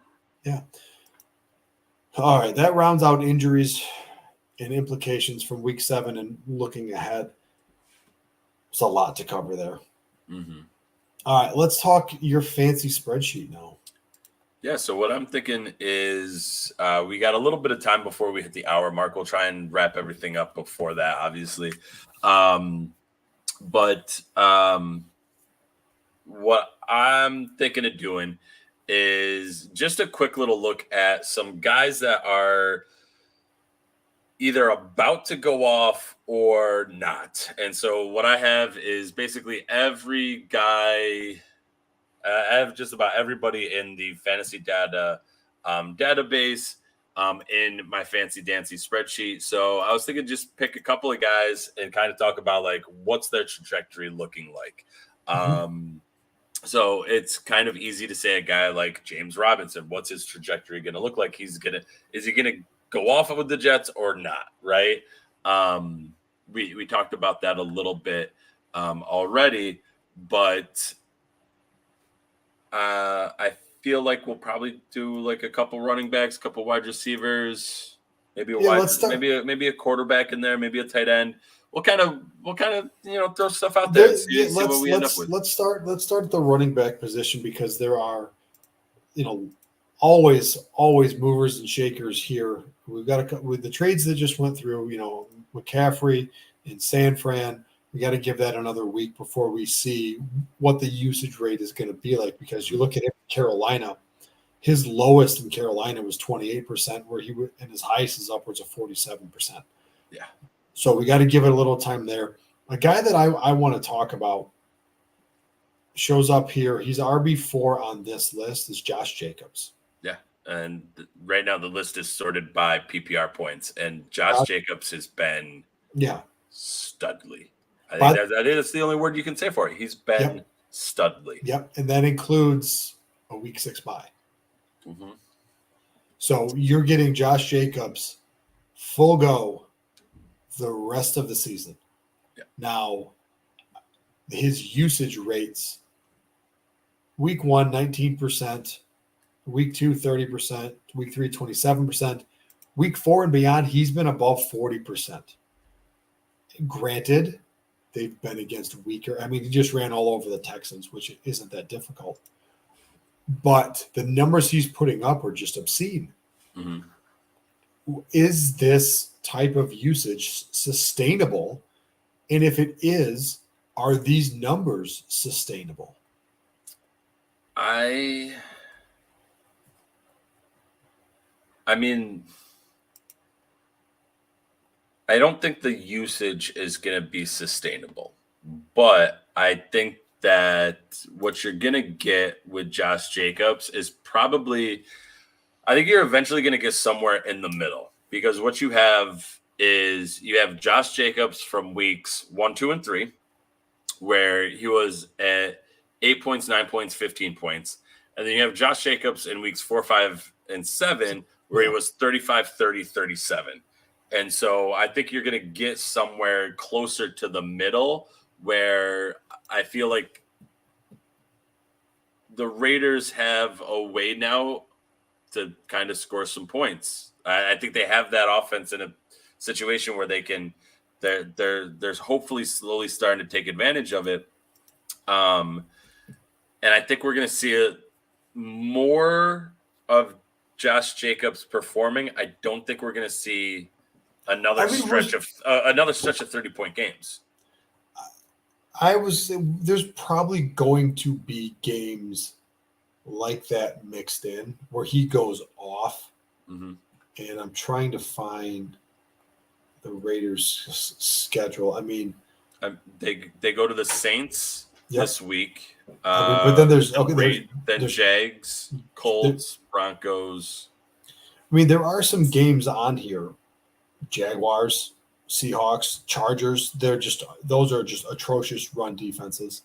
Yeah. All right, that rounds out injuries and implications from week 7 and looking ahead. It's a lot to cover there. Mm-hmm. All right, let's talk your fancy spreadsheet now. Yeah, so what I'm thinking is we got a little bit of time before we hit the hour mark. We'll try and wrap everything up before that, obviously. But what I'm thinking of doing is just a quick little look at some guys that are either about to go off or not. And so what I have is basically every guy – I have just about everybody in the fantasy data database in my fancy dancy spreadsheet. So I was thinking just pick a couple of guys and kind of talk about like what's their trajectory looking like. So it's kind of easy to say a guy like James Robinson, what's his trajectory going to look like? Is he going to go off with the Jets or not? Right. We talked about that a little bit already, but I feel like we'll probably do like a couple running backs, a couple wide receivers, maybe maybe a quarterback in there, maybe a tight end. We'll kind of throw stuff out there and see what we end up with. Let's start at the running back position because there are always movers and shakers here. We've got with the trades that just went through, McCaffrey and San Fran. We got to give that another week before we see what the usage rate is going to be like, because you look at him in Carolina, his lowest in Carolina was 28%, where and his highest is upwards of 47%. Yeah. So we got to give it a little time there. A guy that I want to talk about shows up here. He's RB4 on this list is Josh Jacobs. Yeah. And right now the list is sorted by PPR points, and Josh Jacobs has been studly. I think that's the only word you can say for it. He's been studly. Yep, and that includes a week 6 bye. Mm-hmm. So you're getting Josh Jacobs full go the rest of the season. Yep. Now, his usage rates, week 1, 19%, week 2, 30%, week 3, 27%, week 4 and beyond, he's been above 40%. Granted, they've been against weaker. I mean, he just ran all over the Texans, which isn't that difficult. But the numbers he's putting up are just obscene. Mm-hmm. Is this type of usage sustainable? And if it is, are these numbers sustainable? I mean, I don't think the usage is going to be sustainable, but I think that what you're going to get with Josh Jacobs is probably, I think you're eventually going to get somewhere in the middle, because what you have is you have Josh Jacobs from weeks 1, 2, and 3, where he was at 8 points, 9 points, 15 points. And then you have Josh Jacobs in weeks 4, 5, and 7, where he was 35, 30, 37. And so I think you're going to get somewhere closer to the middle, where I feel like the Raiders have a way now to kind of score some points. I think they have that offense in a situation where they can, they're hopefully slowly starting to take advantage of it. And I think we're going to see more of Josh Jacobs performing, I don't think we're going to see another stretch of 30-point games. There's probably going to be games like that mixed in where he goes off, and I'm trying to find the Raiders' schedule. I mean, they go to the Saints this week. But then there's Jags, Colts, Broncos. I mean, there are some games on here: Jaguars, Seahawks, Chargers. Those are just atrocious run defenses.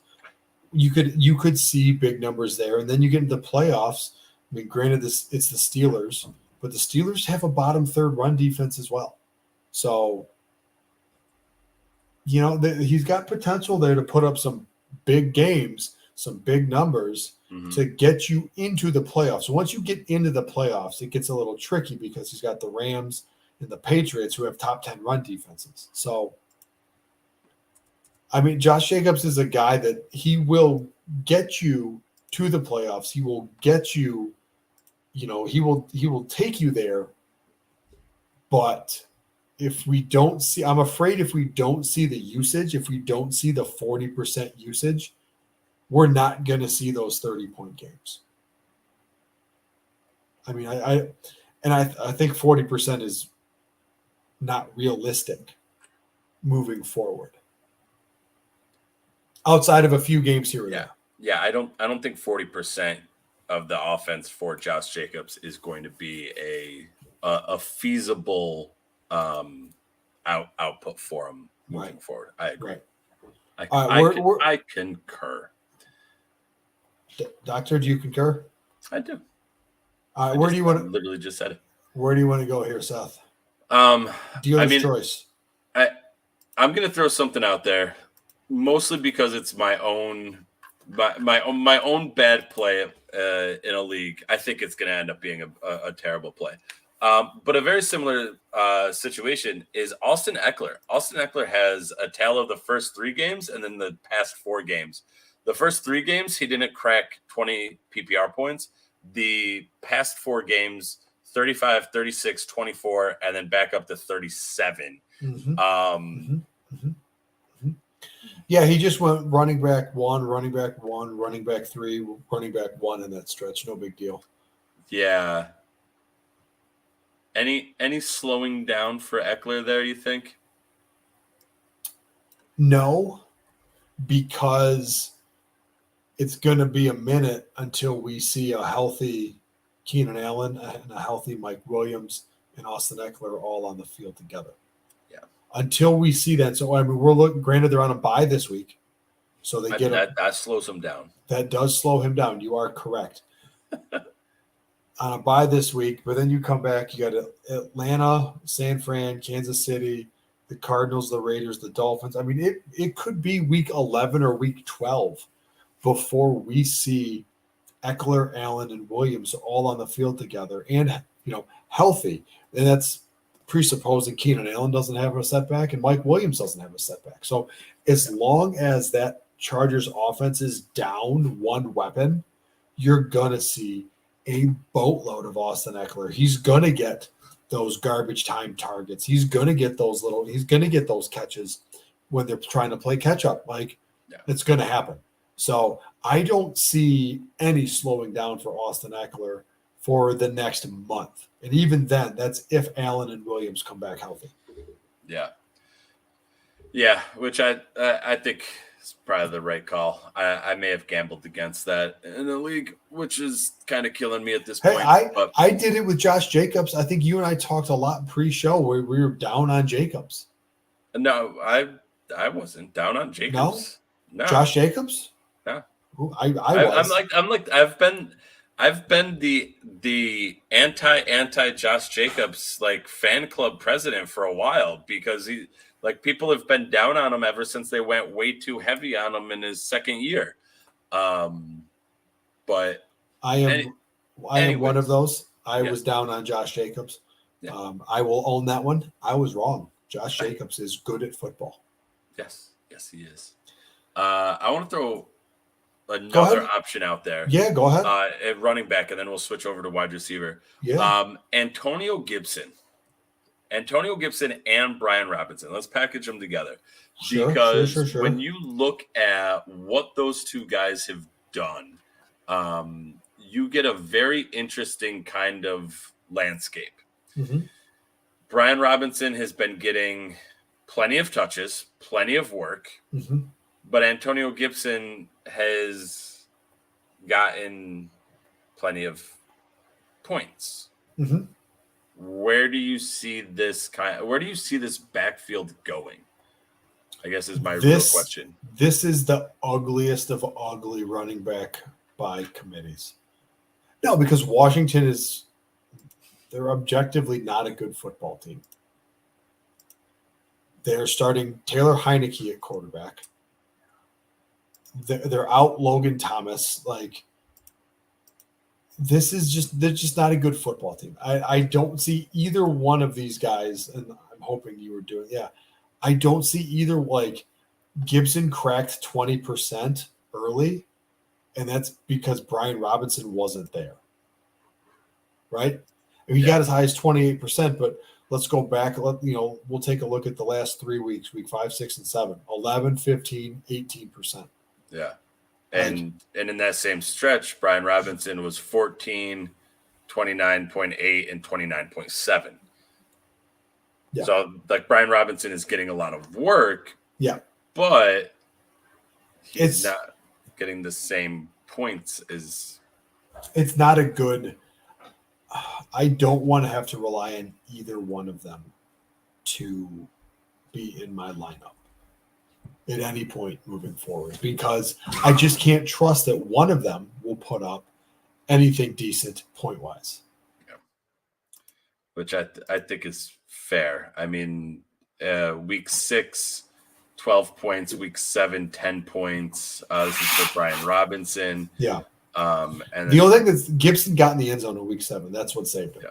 You could see big numbers there, and then you get into the playoffs. I mean, granted, it's the Steelers, but the Steelers have a bottom third run defense as well. So, he's got potential there to put up some big games, some big numbers to get you into the playoffs. So once you get into the playoffs, it gets a little tricky because he's got the Rams and the Patriots who have top 10 run defenses. So, I mean, Josh Jacobs is a guy that he will get you to the playoffs. He will get you, he will take you there. But I'm afraid if we don't see the usage, if we don't see the 40% usage, we're not going to see those 30-point games. I mean, I think 40% is not realistic moving forward. Outside of a few games here or there. Yeah, I don't think 40% of the offense for Josh Jacobs is going to be a feasible output for him moving forward. I agree. Right. I concur. Doctor, do you concur? I do. Where do you want to? Literally just said it. Where do you want to go here, Seth? Dealer's choice. I'm going to throw something out there, mostly because it's my own bad play in a league. I think it's going to end up being a terrible play. But a very similar situation is Austin Eckler. Austin Eckler has a tale of the first 3 games and then the past 4 games. The first 3 games, he didn't crack 20 PPR points. The past 4 games, 35, 36, 24, and then back up to 37. Yeah, he just went running back 1, running back 1, running back 3, running back 1 in that stretch. No big deal. Yeah. Any slowing down for Eckler there, you think? No, because it's going to be a minute until we see a healthy Keenan Allen and a healthy Mike Williams and Austin Eckler all on the field together. Yeah. Until we see that. So, I mean, we're looking, granted, they're on a bye this week. So they that slows him down. That does slow him down. You are correct. On a bye this week, but then you come back, you got Atlanta, San Fran, Kansas City, the Cardinals, the Raiders, the Dolphins. I mean, it could be week 11 or week 12 before we see Eckler, Allen, and Williams all on the field together and, healthy. And that's presupposing Keenan Allen doesn't have a setback and Mike Williams doesn't have a setback. So as long as that Chargers offense is down one weapon, you're going to see a boatload of Austin Eckler. He's going to get those garbage time targets. He's going to get those catches when they're trying to play catch up. It's going to happen. So I don't see any slowing down for Austin Eckler for the next month. And even then, that's if Allen and Williams come back healthy. Yeah. Yeah, which I think is probably the right call. I may have gambled against that in the league, which is kind of killing me at this point. I did it with Josh Jacobs. I think you and I talked a lot pre-show where we were down on Jacobs. No, I wasn't down on Jacobs. No. Josh Jacobs? No. I was. I've been the anti Josh Jacobs fan club president for a while because people have been down on him ever since they went way too heavy on him in his second year. But I am one of those. I was down on Josh Jacobs. Yeah. I will own that one. I was wrong. Josh Jacobs is good at football. Yes, he is. I want to throw another option out there. Yeah, go ahead. At running back, and then we'll switch over to wide receiver. Yeah. Antonio Gibson and Brian Robinson. Let's package them together. Because when you look at what those two guys have done, you get a very interesting kind of landscape. Mm-hmm. Brian Robinson has been getting plenty of touches, plenty of work, but Antonio Gibson has gotten plenty of points. Mm-hmm. Where do you see this backfield going? I guess is my real question. This is the ugliest of ugly running back by committees. No, because Washington they're objectively not a good football team. They're starting Taylor Heineke at quarterback. They're out Logan Thomas. Like, they're just not a good football team. I don't see either one of these guys, and I'm hoping you were doing, I don't see either, like, Gibson cracked 20% early, and that's because Brian Robinson wasn't there. Right? He got as high as 28%, but let's go back. We'll take a look at the last 3 weeks, week 5, 6, and 7, 11, 15, 18%. Yeah. And in that same stretch, Brian Robinson was 14, 29.8, and 29.7. Yeah. So, like, Brian Robinson is getting a lot of work. Yeah. But he's not getting the same points as. It's not a good. I don't want to have to rely on either one of them to be in my lineup at any point moving forward, because I just can't trust that one of them will put up anything decent point-wise. Yeah. Which I think is fair. I mean, week 6, 12 points. Week 7, 10 points. This is for Brian Robinson. Yeah. And the only thing is Gibson got in the end zone in week 7. That's what saved him. Yeah.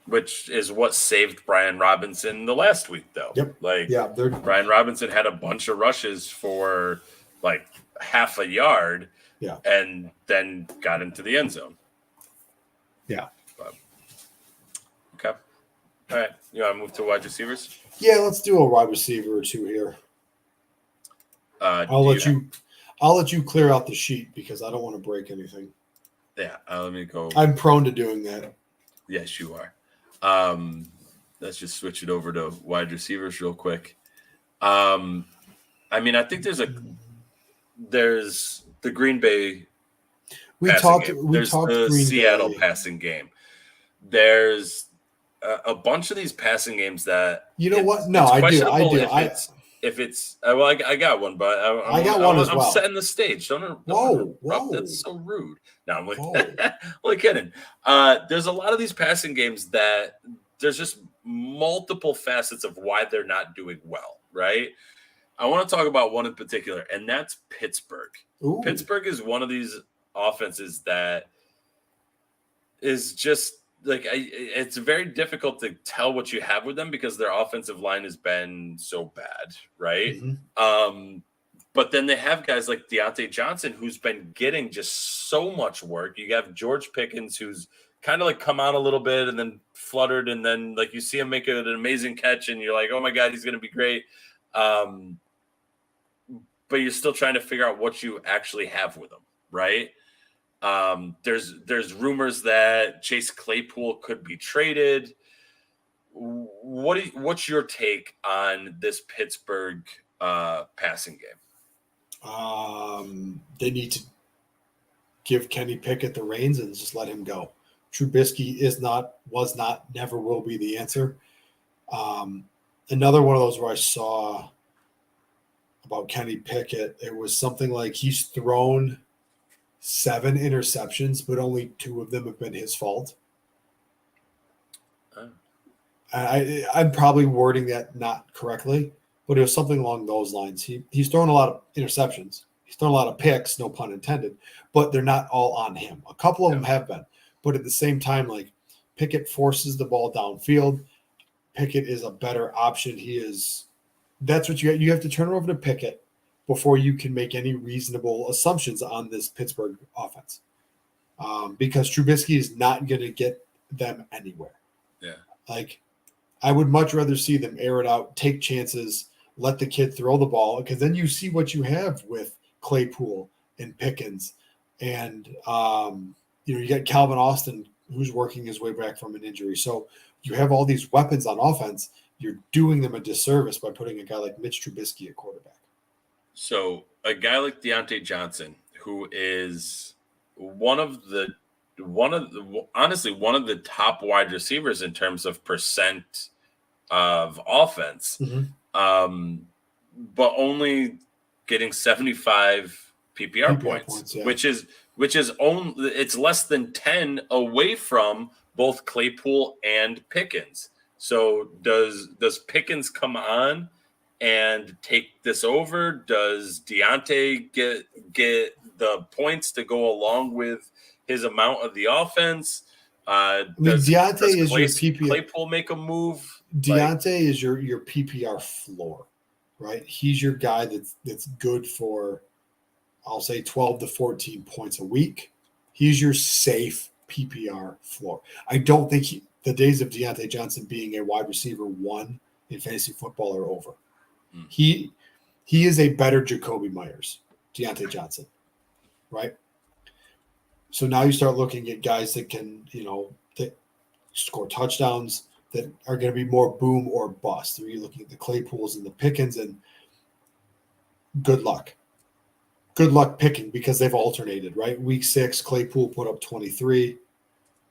Which is what saved Brian Robinson the last week, though. Yep. Brian Robinson had a bunch of rushes for like half a yard. Yeah. And then got into the end zone. Yeah. But, okay. All right. You want to move to wide receivers? Yeah, let's do a wide receiver or two here. I'll let you clear out the sheet because I don't want to break anything. Yeah, let me go. I'm prone to doing that. Yes, you are. Let's just switch it over to wide receivers real quick. I mean, I think there's the Green Bay. There's the Green Seattle Bay. passing game. There's a bunch of these passing games that what? No, I do. If it's I got one, but I got one as well. I'm setting the stage. Whoa! That's so rude. No, I'm like kidding. There's a lot of these passing games that there's just multiple facets of why they're not doing well, right? I want to talk about one in particular, and that's Pittsburgh. Ooh. Pittsburgh is one of these offenses that is just like it's very difficult to tell what you have with them because their offensive line has been so bad, right? Mm-hmm. But then they have guys like Deontay Johnson, who's been getting just so much work. You have George Pickens, who's kind of like come out a little bit and then fluttered, and then like you see him make an amazing catch, and you're like, oh my God, he's going to be great. But you're still trying to figure out what you actually have with him, right? There's rumors that Chase Claypool could be traded. What's your take on this Pittsburgh passing game? They need to give Kenny Pickett the reins and just let him go. Trubisky was not, never will be the answer. Another one of those where I saw about Kenny Pickett, it was something like he's thrown 7 interceptions, but only 2 of them have been his fault. Oh. I'm probably wording that not correctly, but it was something along those lines. He's thrown a lot of interceptions. He's thrown a lot of picks, no pun intended, but they're not all on him. A couple of them have been. But at the same time, like, Pickett forces the ball downfield. Pickett is a better option. That's what you have to turn it over to Pickett before you can make any reasonable assumptions on this Pittsburgh offense. Because Trubisky is not going to get them anywhere. Yeah. Like, I would much rather see them air it out, take chances, let the kid throw the ball, because then you see what you have with Claypool and Pickens. And, you got Calvin Austin, who's working his way back from an injury. So you have all these weapons on offense. You're doing them a disservice by putting a guy like Mitch Trubisky at quarterback. So a guy like Deontay Johnson, who is one of the top wide receivers in terms of percent of offense, but only getting 75 PPR points, yeah. which is only, it's less than 10 away from both Claypool and Pickens. So does Pickens come on and take this over? Does Deontay get the points to go along with his amount of the offense? Does your PPR. Claypool make a move? Deontay is your PPR floor, right? He's your guy that's good for, I'll say, 12 to 14 points a week. He's your safe PPR floor. I don't think the days of Deontay Johnson being a wide receiver 1 in fantasy football are over. He is a better Jacoby Myers, Deontay Johnson, right? So now you start looking at guys that can, that score touchdowns, that are going to be more boom or bust. You're looking at the Claypools and the Pickens, and good luck. Good luck picking, because they've alternated, right? Week 6, Claypool put up 23.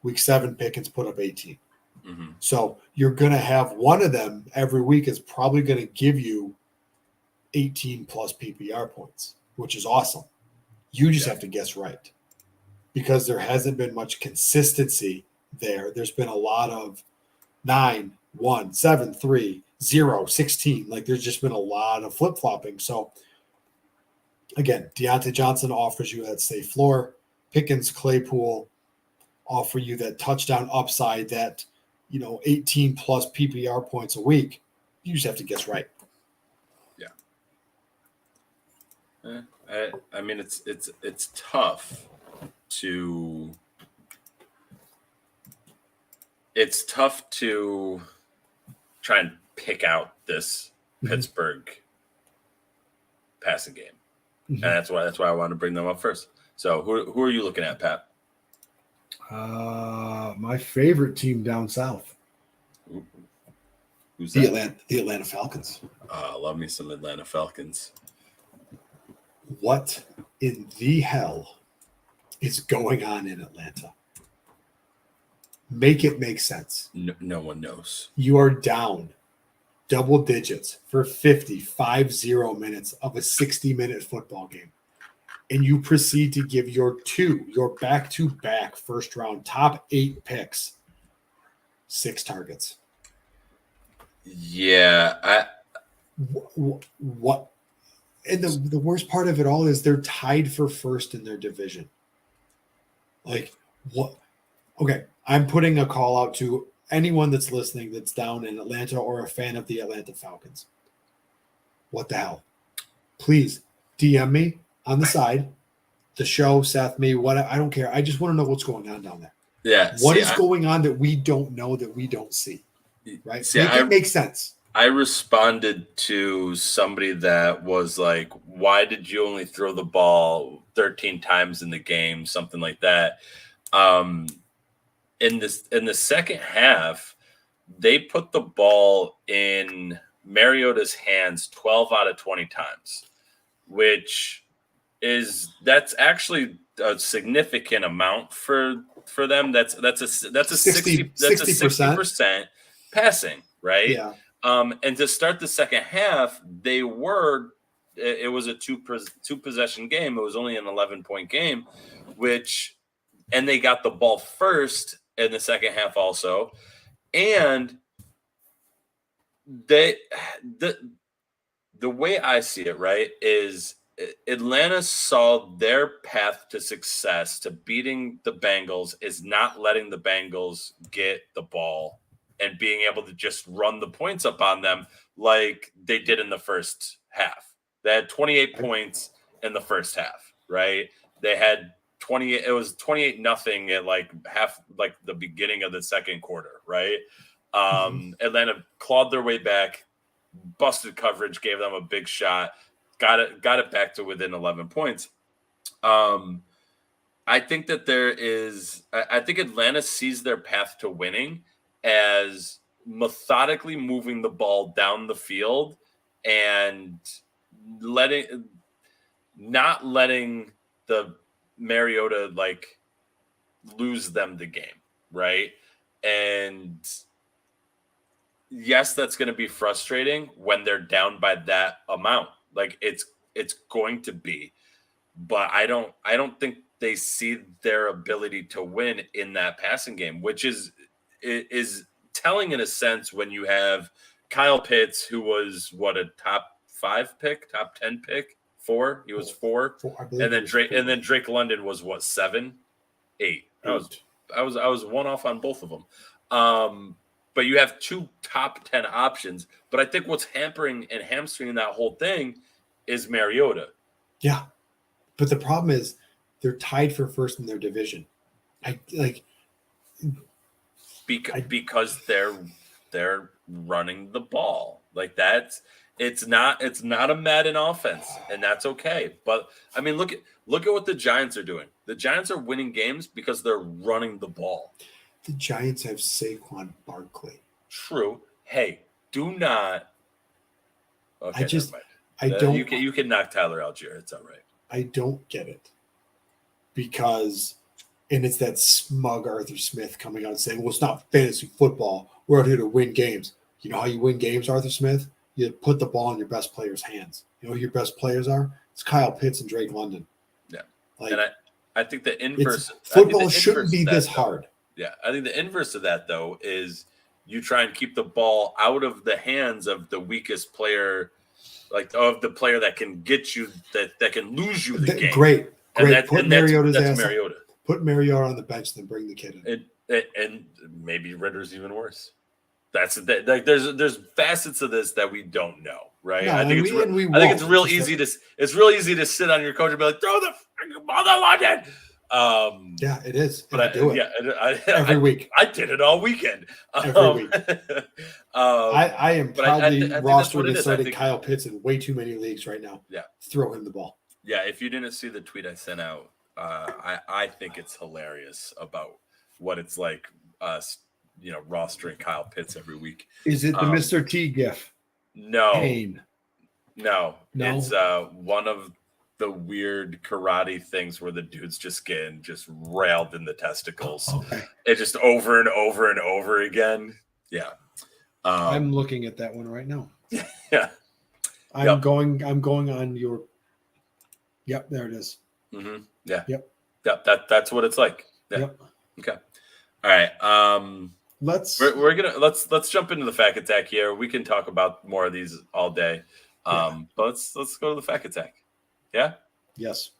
Week 7, Pickens put up 18. Mm-hmm. So you're going to have one of them every week is probably going to give you 18 plus PPR points, which is awesome. You just have to guess right, because there hasn't been much consistency there. There's been a lot of 9, 1, 7, 3, 0, 16. Like, there's just been a lot of flip-flopping. So, again, Deontay Johnson offers you that safe floor. Pickens, Claypool offer you that touchdown upside, that 18 plus PPR points a week. You just have to guess right. Yeah. I mean, it's tough to try and pick out this Pittsburgh passing game, and that's why I wanted to bring them up first. So who are you looking at, Pat? My favorite team down south. Who's that? The Atlanta Falcons. Love me some Atlanta Falcons. What in the hell is going on in Atlanta? Make it make sense. No one knows. You are down double digits for 50 minutes of a 60-minute football game. And you proceed to give your back-to-back first-round top 8 picks 6 targets. Yeah. What? And the worst part of it all is they're tied for first in their division. Like, what? Okay, I'm putting a call out to anyone that's listening that's down in Atlanta or a fan of the Atlanta Falcons. What the hell? Please DM me on the side, the show, Seth, me, what, I don't care. I just want to know what's going on down there. Yeah. What is going on that we don't know, that we don't see? Right? It makes sense. I responded to somebody that was like, why did you only throw the ball 13 times in the game? Something like that. In the second half, they put the ball in Mariota's hands 12 out of 20 times, that's actually a significant amount for them. That's a 60% passing, right? Yeah. And to start the second half, it was a two possession game. It was only an 11-point game, and they got the ball first in the second half also. And the way I see it, right, is Atlanta saw their path to success, to beating the Bengals, is not letting the Bengals get the ball and being able to just run the points up on them like they did in the first half, They had 28 points in the first half, right? They had 28. It was 28-0 at like the beginning of the second quarter, right? Atlanta clawed their way back, busted coverage, gave them a big shot, got it back to within 11 points. I think that I think Atlanta sees their path to winning as methodically moving the ball down the field and not letting the Mariota like lose them the game, right? And yes, that's going to be frustrating when they're down by that amount. Like it's going to be, but I don't think they see their ability to win in that passing game, which is telling in a sense when you have Kyle Pitts, who was a top 5 pick, top 10 pick, 4. He was 4, and then Drake London was 7, 8. I was one off on both of them. But you have 2 top 10 options. But I think what's hampering and hamstringing that whole thing is Mariota. Yeah, but the problem is they're tied for first in their division. Because they're running the ball like that's. It's not a Madden offense, and that's okay. But I mean, look at what the Giants are doing. The Giants are winning games because they're running the ball. The Giants have Saquon Barkley. True. Hey, do not. Okay, I don't. You can knock Tyler Algier. It's all right. I don't get it because, and it's that smug Arthur Smith coming out and saying, "Well, it's not fantasy football. We're out here to win games." You know how you win games, Arthur Smith? You put the ball in your best players' hands. You know who your best players are? It's Kyle Pitts and Drake London. Yeah. And I think the inverse football shouldn't be this hard. Yeah. I think the inverse of that, though, is you try and keep the ball out of the hands of the weakest player, like of the player that can get you, that can lose you the game. Great. And put Mariota's that's ass Mariota. Put Mariota on the bench, then bring the kid in. And maybe Ritter's even worse. There's facets of this that we don't know, right? No, I think it's real easy to sit on your coach and be like, throw the ball to London. Yeah, it is. But I do it. Yeah, every week. I did it all weekend. Every week. I am proudly rostered and starting Kyle Pitts in way too many leagues right now. Yeah, throw him the ball. Yeah, if you didn't see the tweet I sent out, I think it's hilarious about what it's like. Rostering Kyle Pitts every week. Is it the Mr. T gif? No. Pain. No. It's one of the weird karate things where the dude's just getting railed in the testicles. Okay. It's just over and over and over again. Yeah. I'm looking at that one right now. Yeah. I'm going on your. Yep, there it is. Mm-hmm. Yeah. Yep. That's what it's like. Yeah. Yep. Okay. All right. Let's jump into the fact attack here. We can talk about more of these all day. But let's go to the fact attack. Yeah? Yes.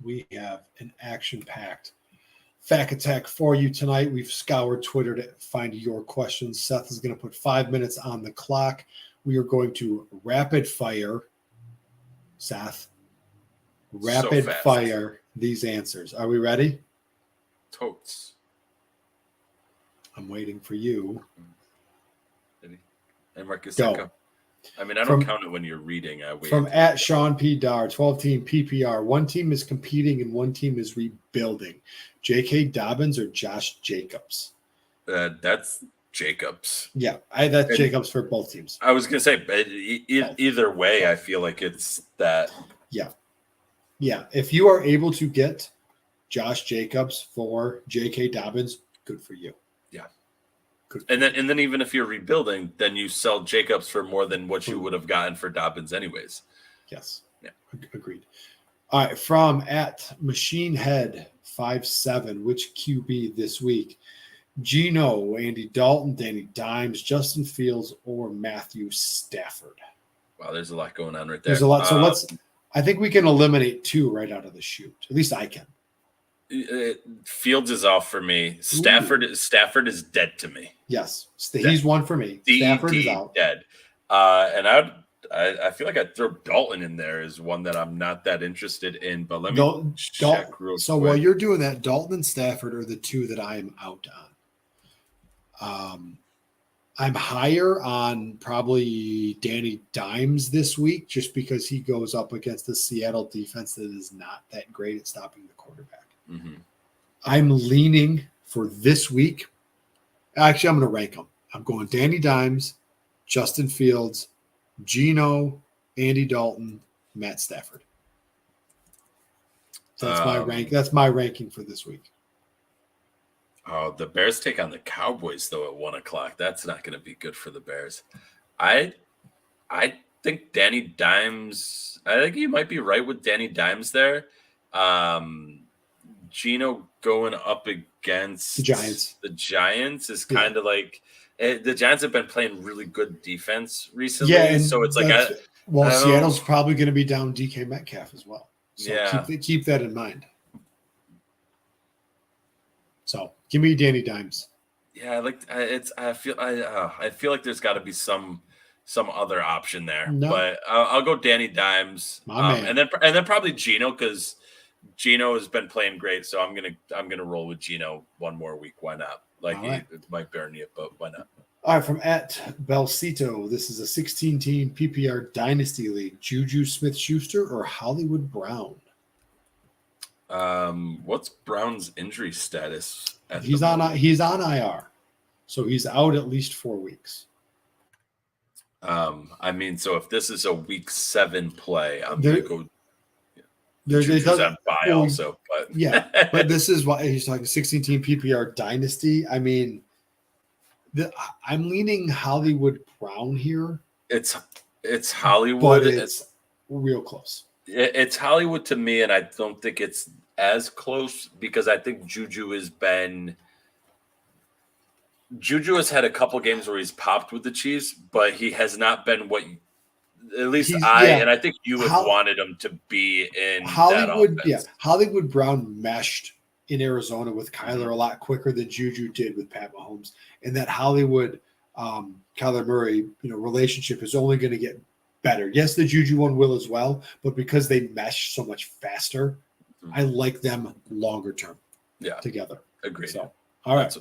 We have an action-packed fact attack for you tonight. We've scoured Twitter to find your questions. Seth is going to put 5 minutes on the clock. We are going to rapid fire, Seth. Rapid fire these answers. Are we ready? Totes. I'm waiting for you. And Marcus, go. I mean, I don't count it when you're reading. I wait. From at Sean P. Dar, 12-team PPR. One team is competing and one team is rebuilding. J.K. Dobbins or Josh Jacobs? That's Jacobs. Yeah, that's Jacobs for both teams. I was going to say, either way, I feel like it's that. Yeah. Yeah, if you are able to get Josh Jacobs for J.K. Dobbins, good for you. Yeah. And then even if you're rebuilding, then you sell Jacobs for more than what you would have gotten for Dobbins anyways. Yes. Yeah. Agreed. All right, from at Machine Head 57, which QB this week? Geno, Andy Dalton, Danny Dimes, Justin Fields, or Matthew Stafford? Wow, there's a lot going on right there. There's a lot. So I think we can eliminate 2 right out of the chute. At least I can. Fields is off for me. Stafford is dead to me. Yes, he's one for me. Stafford is out. Dead. And I feel like I'd throw Dalton in there as one that I'm not that interested in. But let me check real quick. So while you're doing that, Dalton and Stafford are the 2 that I am out on. I'm higher on probably Danny Dimes this week just because he goes up against the Seattle defense that is not that great at stopping the quarterback. Mm-hmm. I'm leaning for this week. Actually, I'm going to rank them. I'm going Danny Dimes, Justin Fields, Geno, Andy Dalton, Matt Stafford. So that's my rank. That's my ranking for this week. Oh, the Bears take on the Cowboys though at 1:00. That's not going to be good for the Bears. I think Danny Dimes. I think you might be right with Danny Dimes there. Geno going up against the Giants is kind of like the Giants have been playing really good defense recently. Yeah, and so it's like Seattle's probably going to be down DK Metcalf as well. So keep that in mind. So give me Danny Dimes. Yeah, I feel like there's got to be some other option there, but I'll go Danny Dimes, and then probably Geno because Geno has been playing great. So I'm gonna roll with Geno one more week. Why not? It might burn you, but why not? All right, from @Belcito, this is a 16-team PPR Dynasty League. Juju Smith-Schuster or Hollywood Brown? What's Brown's injury status? He's on IR, so he's out at least 4 weeks. So if this is a week 7 play, I'm gonna go. Juju's on bye also, but yeah, but this is why he's talking 16-team PPR Dynasty. I mean, I'm leaning Hollywood Brown here. It's Hollywood, but it's real close. It's Hollywood to me, and I don't think it's as close because I think Juju has had a couple games where he's popped with the Chiefs, but he has not been what and I think you have wanted him to be in Hollywood. That yeah, Hollywood Brown meshed in Arizona with Kyler a lot quicker than Juju did with Pat Mahomes, and that Hollywood Kyler Murray relationship is only going to get better. Yes, the Juju one will as well, but because they mesh so much faster, I like them longer term. Yeah, together. Agreed. So, all right.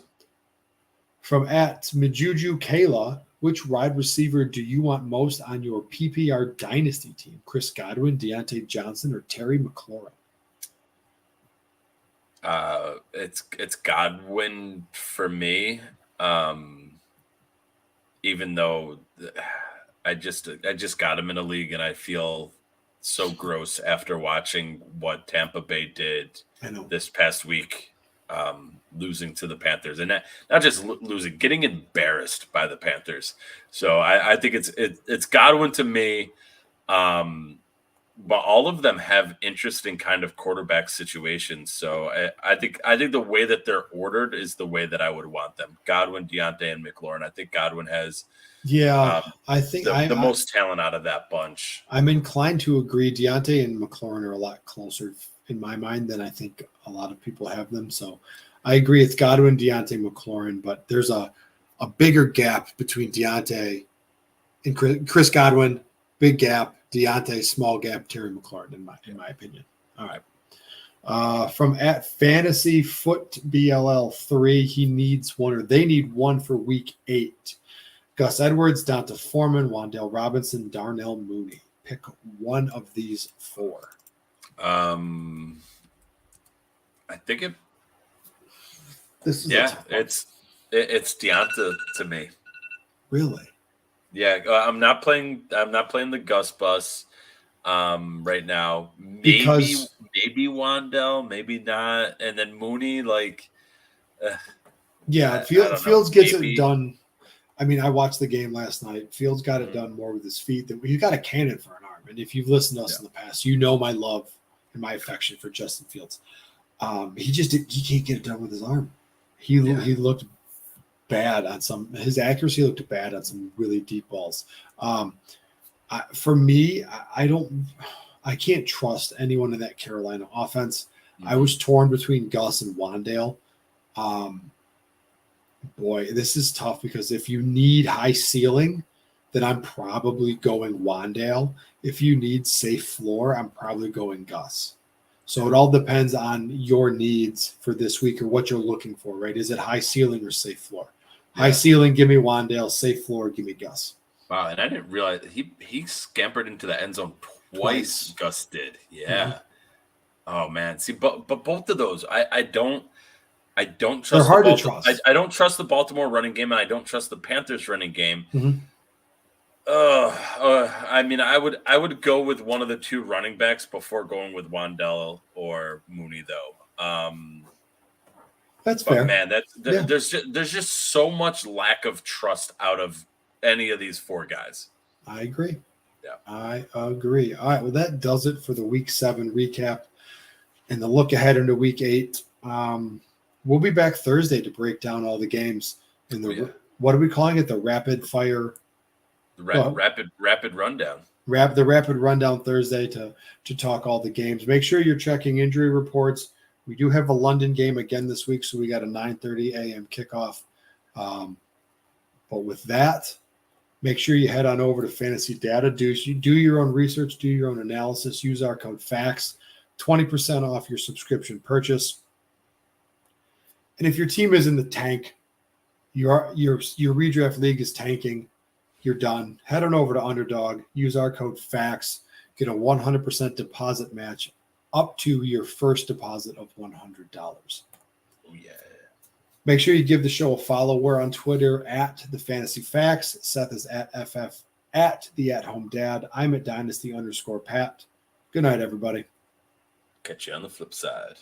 From @Majuju Kayla, which wide receiver do you want most on your PPR Dynasty team? Chris Godwin, Deontay Johnson, or Terry McLaurin? It's Godwin for me. Even though I just got him in a league and I feel so gross after watching what Tampa Bay did this past week, losing to the Panthers, and not just losing, getting embarrassed by the Panthers. So I think it's Godwin to me. But all of them have interesting kind of quarterback situations. So I think the way that they're ordered is the way that I would want them. Godwin, Deontay, and McLaurin. I think Godwin has I think the most talent out of that bunch. I'm inclined to agree. Deontay and McLaurin are a lot closer in my mind than I think a lot of people have them. So I agree. It's Godwin, Deontay, McLaurin, but there's a bigger gap between Deontay and Chris Godwin. Big gap. Deontay, small gap. Terry McLaurin, in my opinion. All right. From @FantasyFootBLL3, they need one for week 8. Gus Edwards, Donta Foreman, Wan'Dale Robinson, Darnell Mooney. Pick one of these 4. I think it's Deonta to me. Really? Yeah, I'm not playing the Gus bus right now. Maybe Wan'Dale, maybe not, and then Mooney. Fields gets it done. I mean, I watched the game last night. Fields got it done more with his feet. He's got a cannon for an arm, and if you've listened to us in the past, you know my love and my affection for Justin Fields. He can't get it done with his arm. He looked bad on his accuracy looked bad on some really deep balls. For me, I can't trust anyone in that Carolina offense. I was torn between Gus and Wandale. Boy, this is tough because if you need high ceiling, then I'm probably going Wandale. If you need safe floor, I'm probably going Gus. So it all depends on your needs for this week or what you're looking for, right? Is it high ceiling or safe floor? Yeah. High ceiling, give me Wandale. Safe floor, give me Gus. Wow, and I didn't realize he scampered into the end zone twice. Gus did. Yeah. Mm-hmm. Oh man. See, but both of those, I don't trust. They're hard to trust. I don't trust the Baltimore running game, and I don't trust the Panthers running game. Mm-hmm. I mean, I would go with one of the two running backs before going with Wandale or Mooney, though. That's fair, man. There's just so much lack of trust out of any of these four guys. I agree. Yeah, I agree. All right, well, that does it for the Week 7 recap and the look ahead into Week 8. We'll be back Thursday to break down all the games in the what are we calling it? The rapid fire. Rapid rundown. The rapid rundown Thursday to talk all the games. Make sure you're checking injury reports. We do have a London game again this week, so we got a 9:30 a.m. kickoff. But with that, make sure you head on over to Fantasy Data. Do your own research, do your own analysis. Use our code FACTS, 20% off your subscription purchase. And if your team is in the tank, your redraft league is tanking, you're done. Head on over to Underdog. Use our code FACTS. Get a 100% deposit match up to your first deposit of $100. Oh, yeah. Make sure you give the show a follow. We're on Twitter at The Fantasy Facts. Seth is at FF at The At Home Dad. I'm at Dynasty_Pat. Good night, everybody. Catch you on the flip side.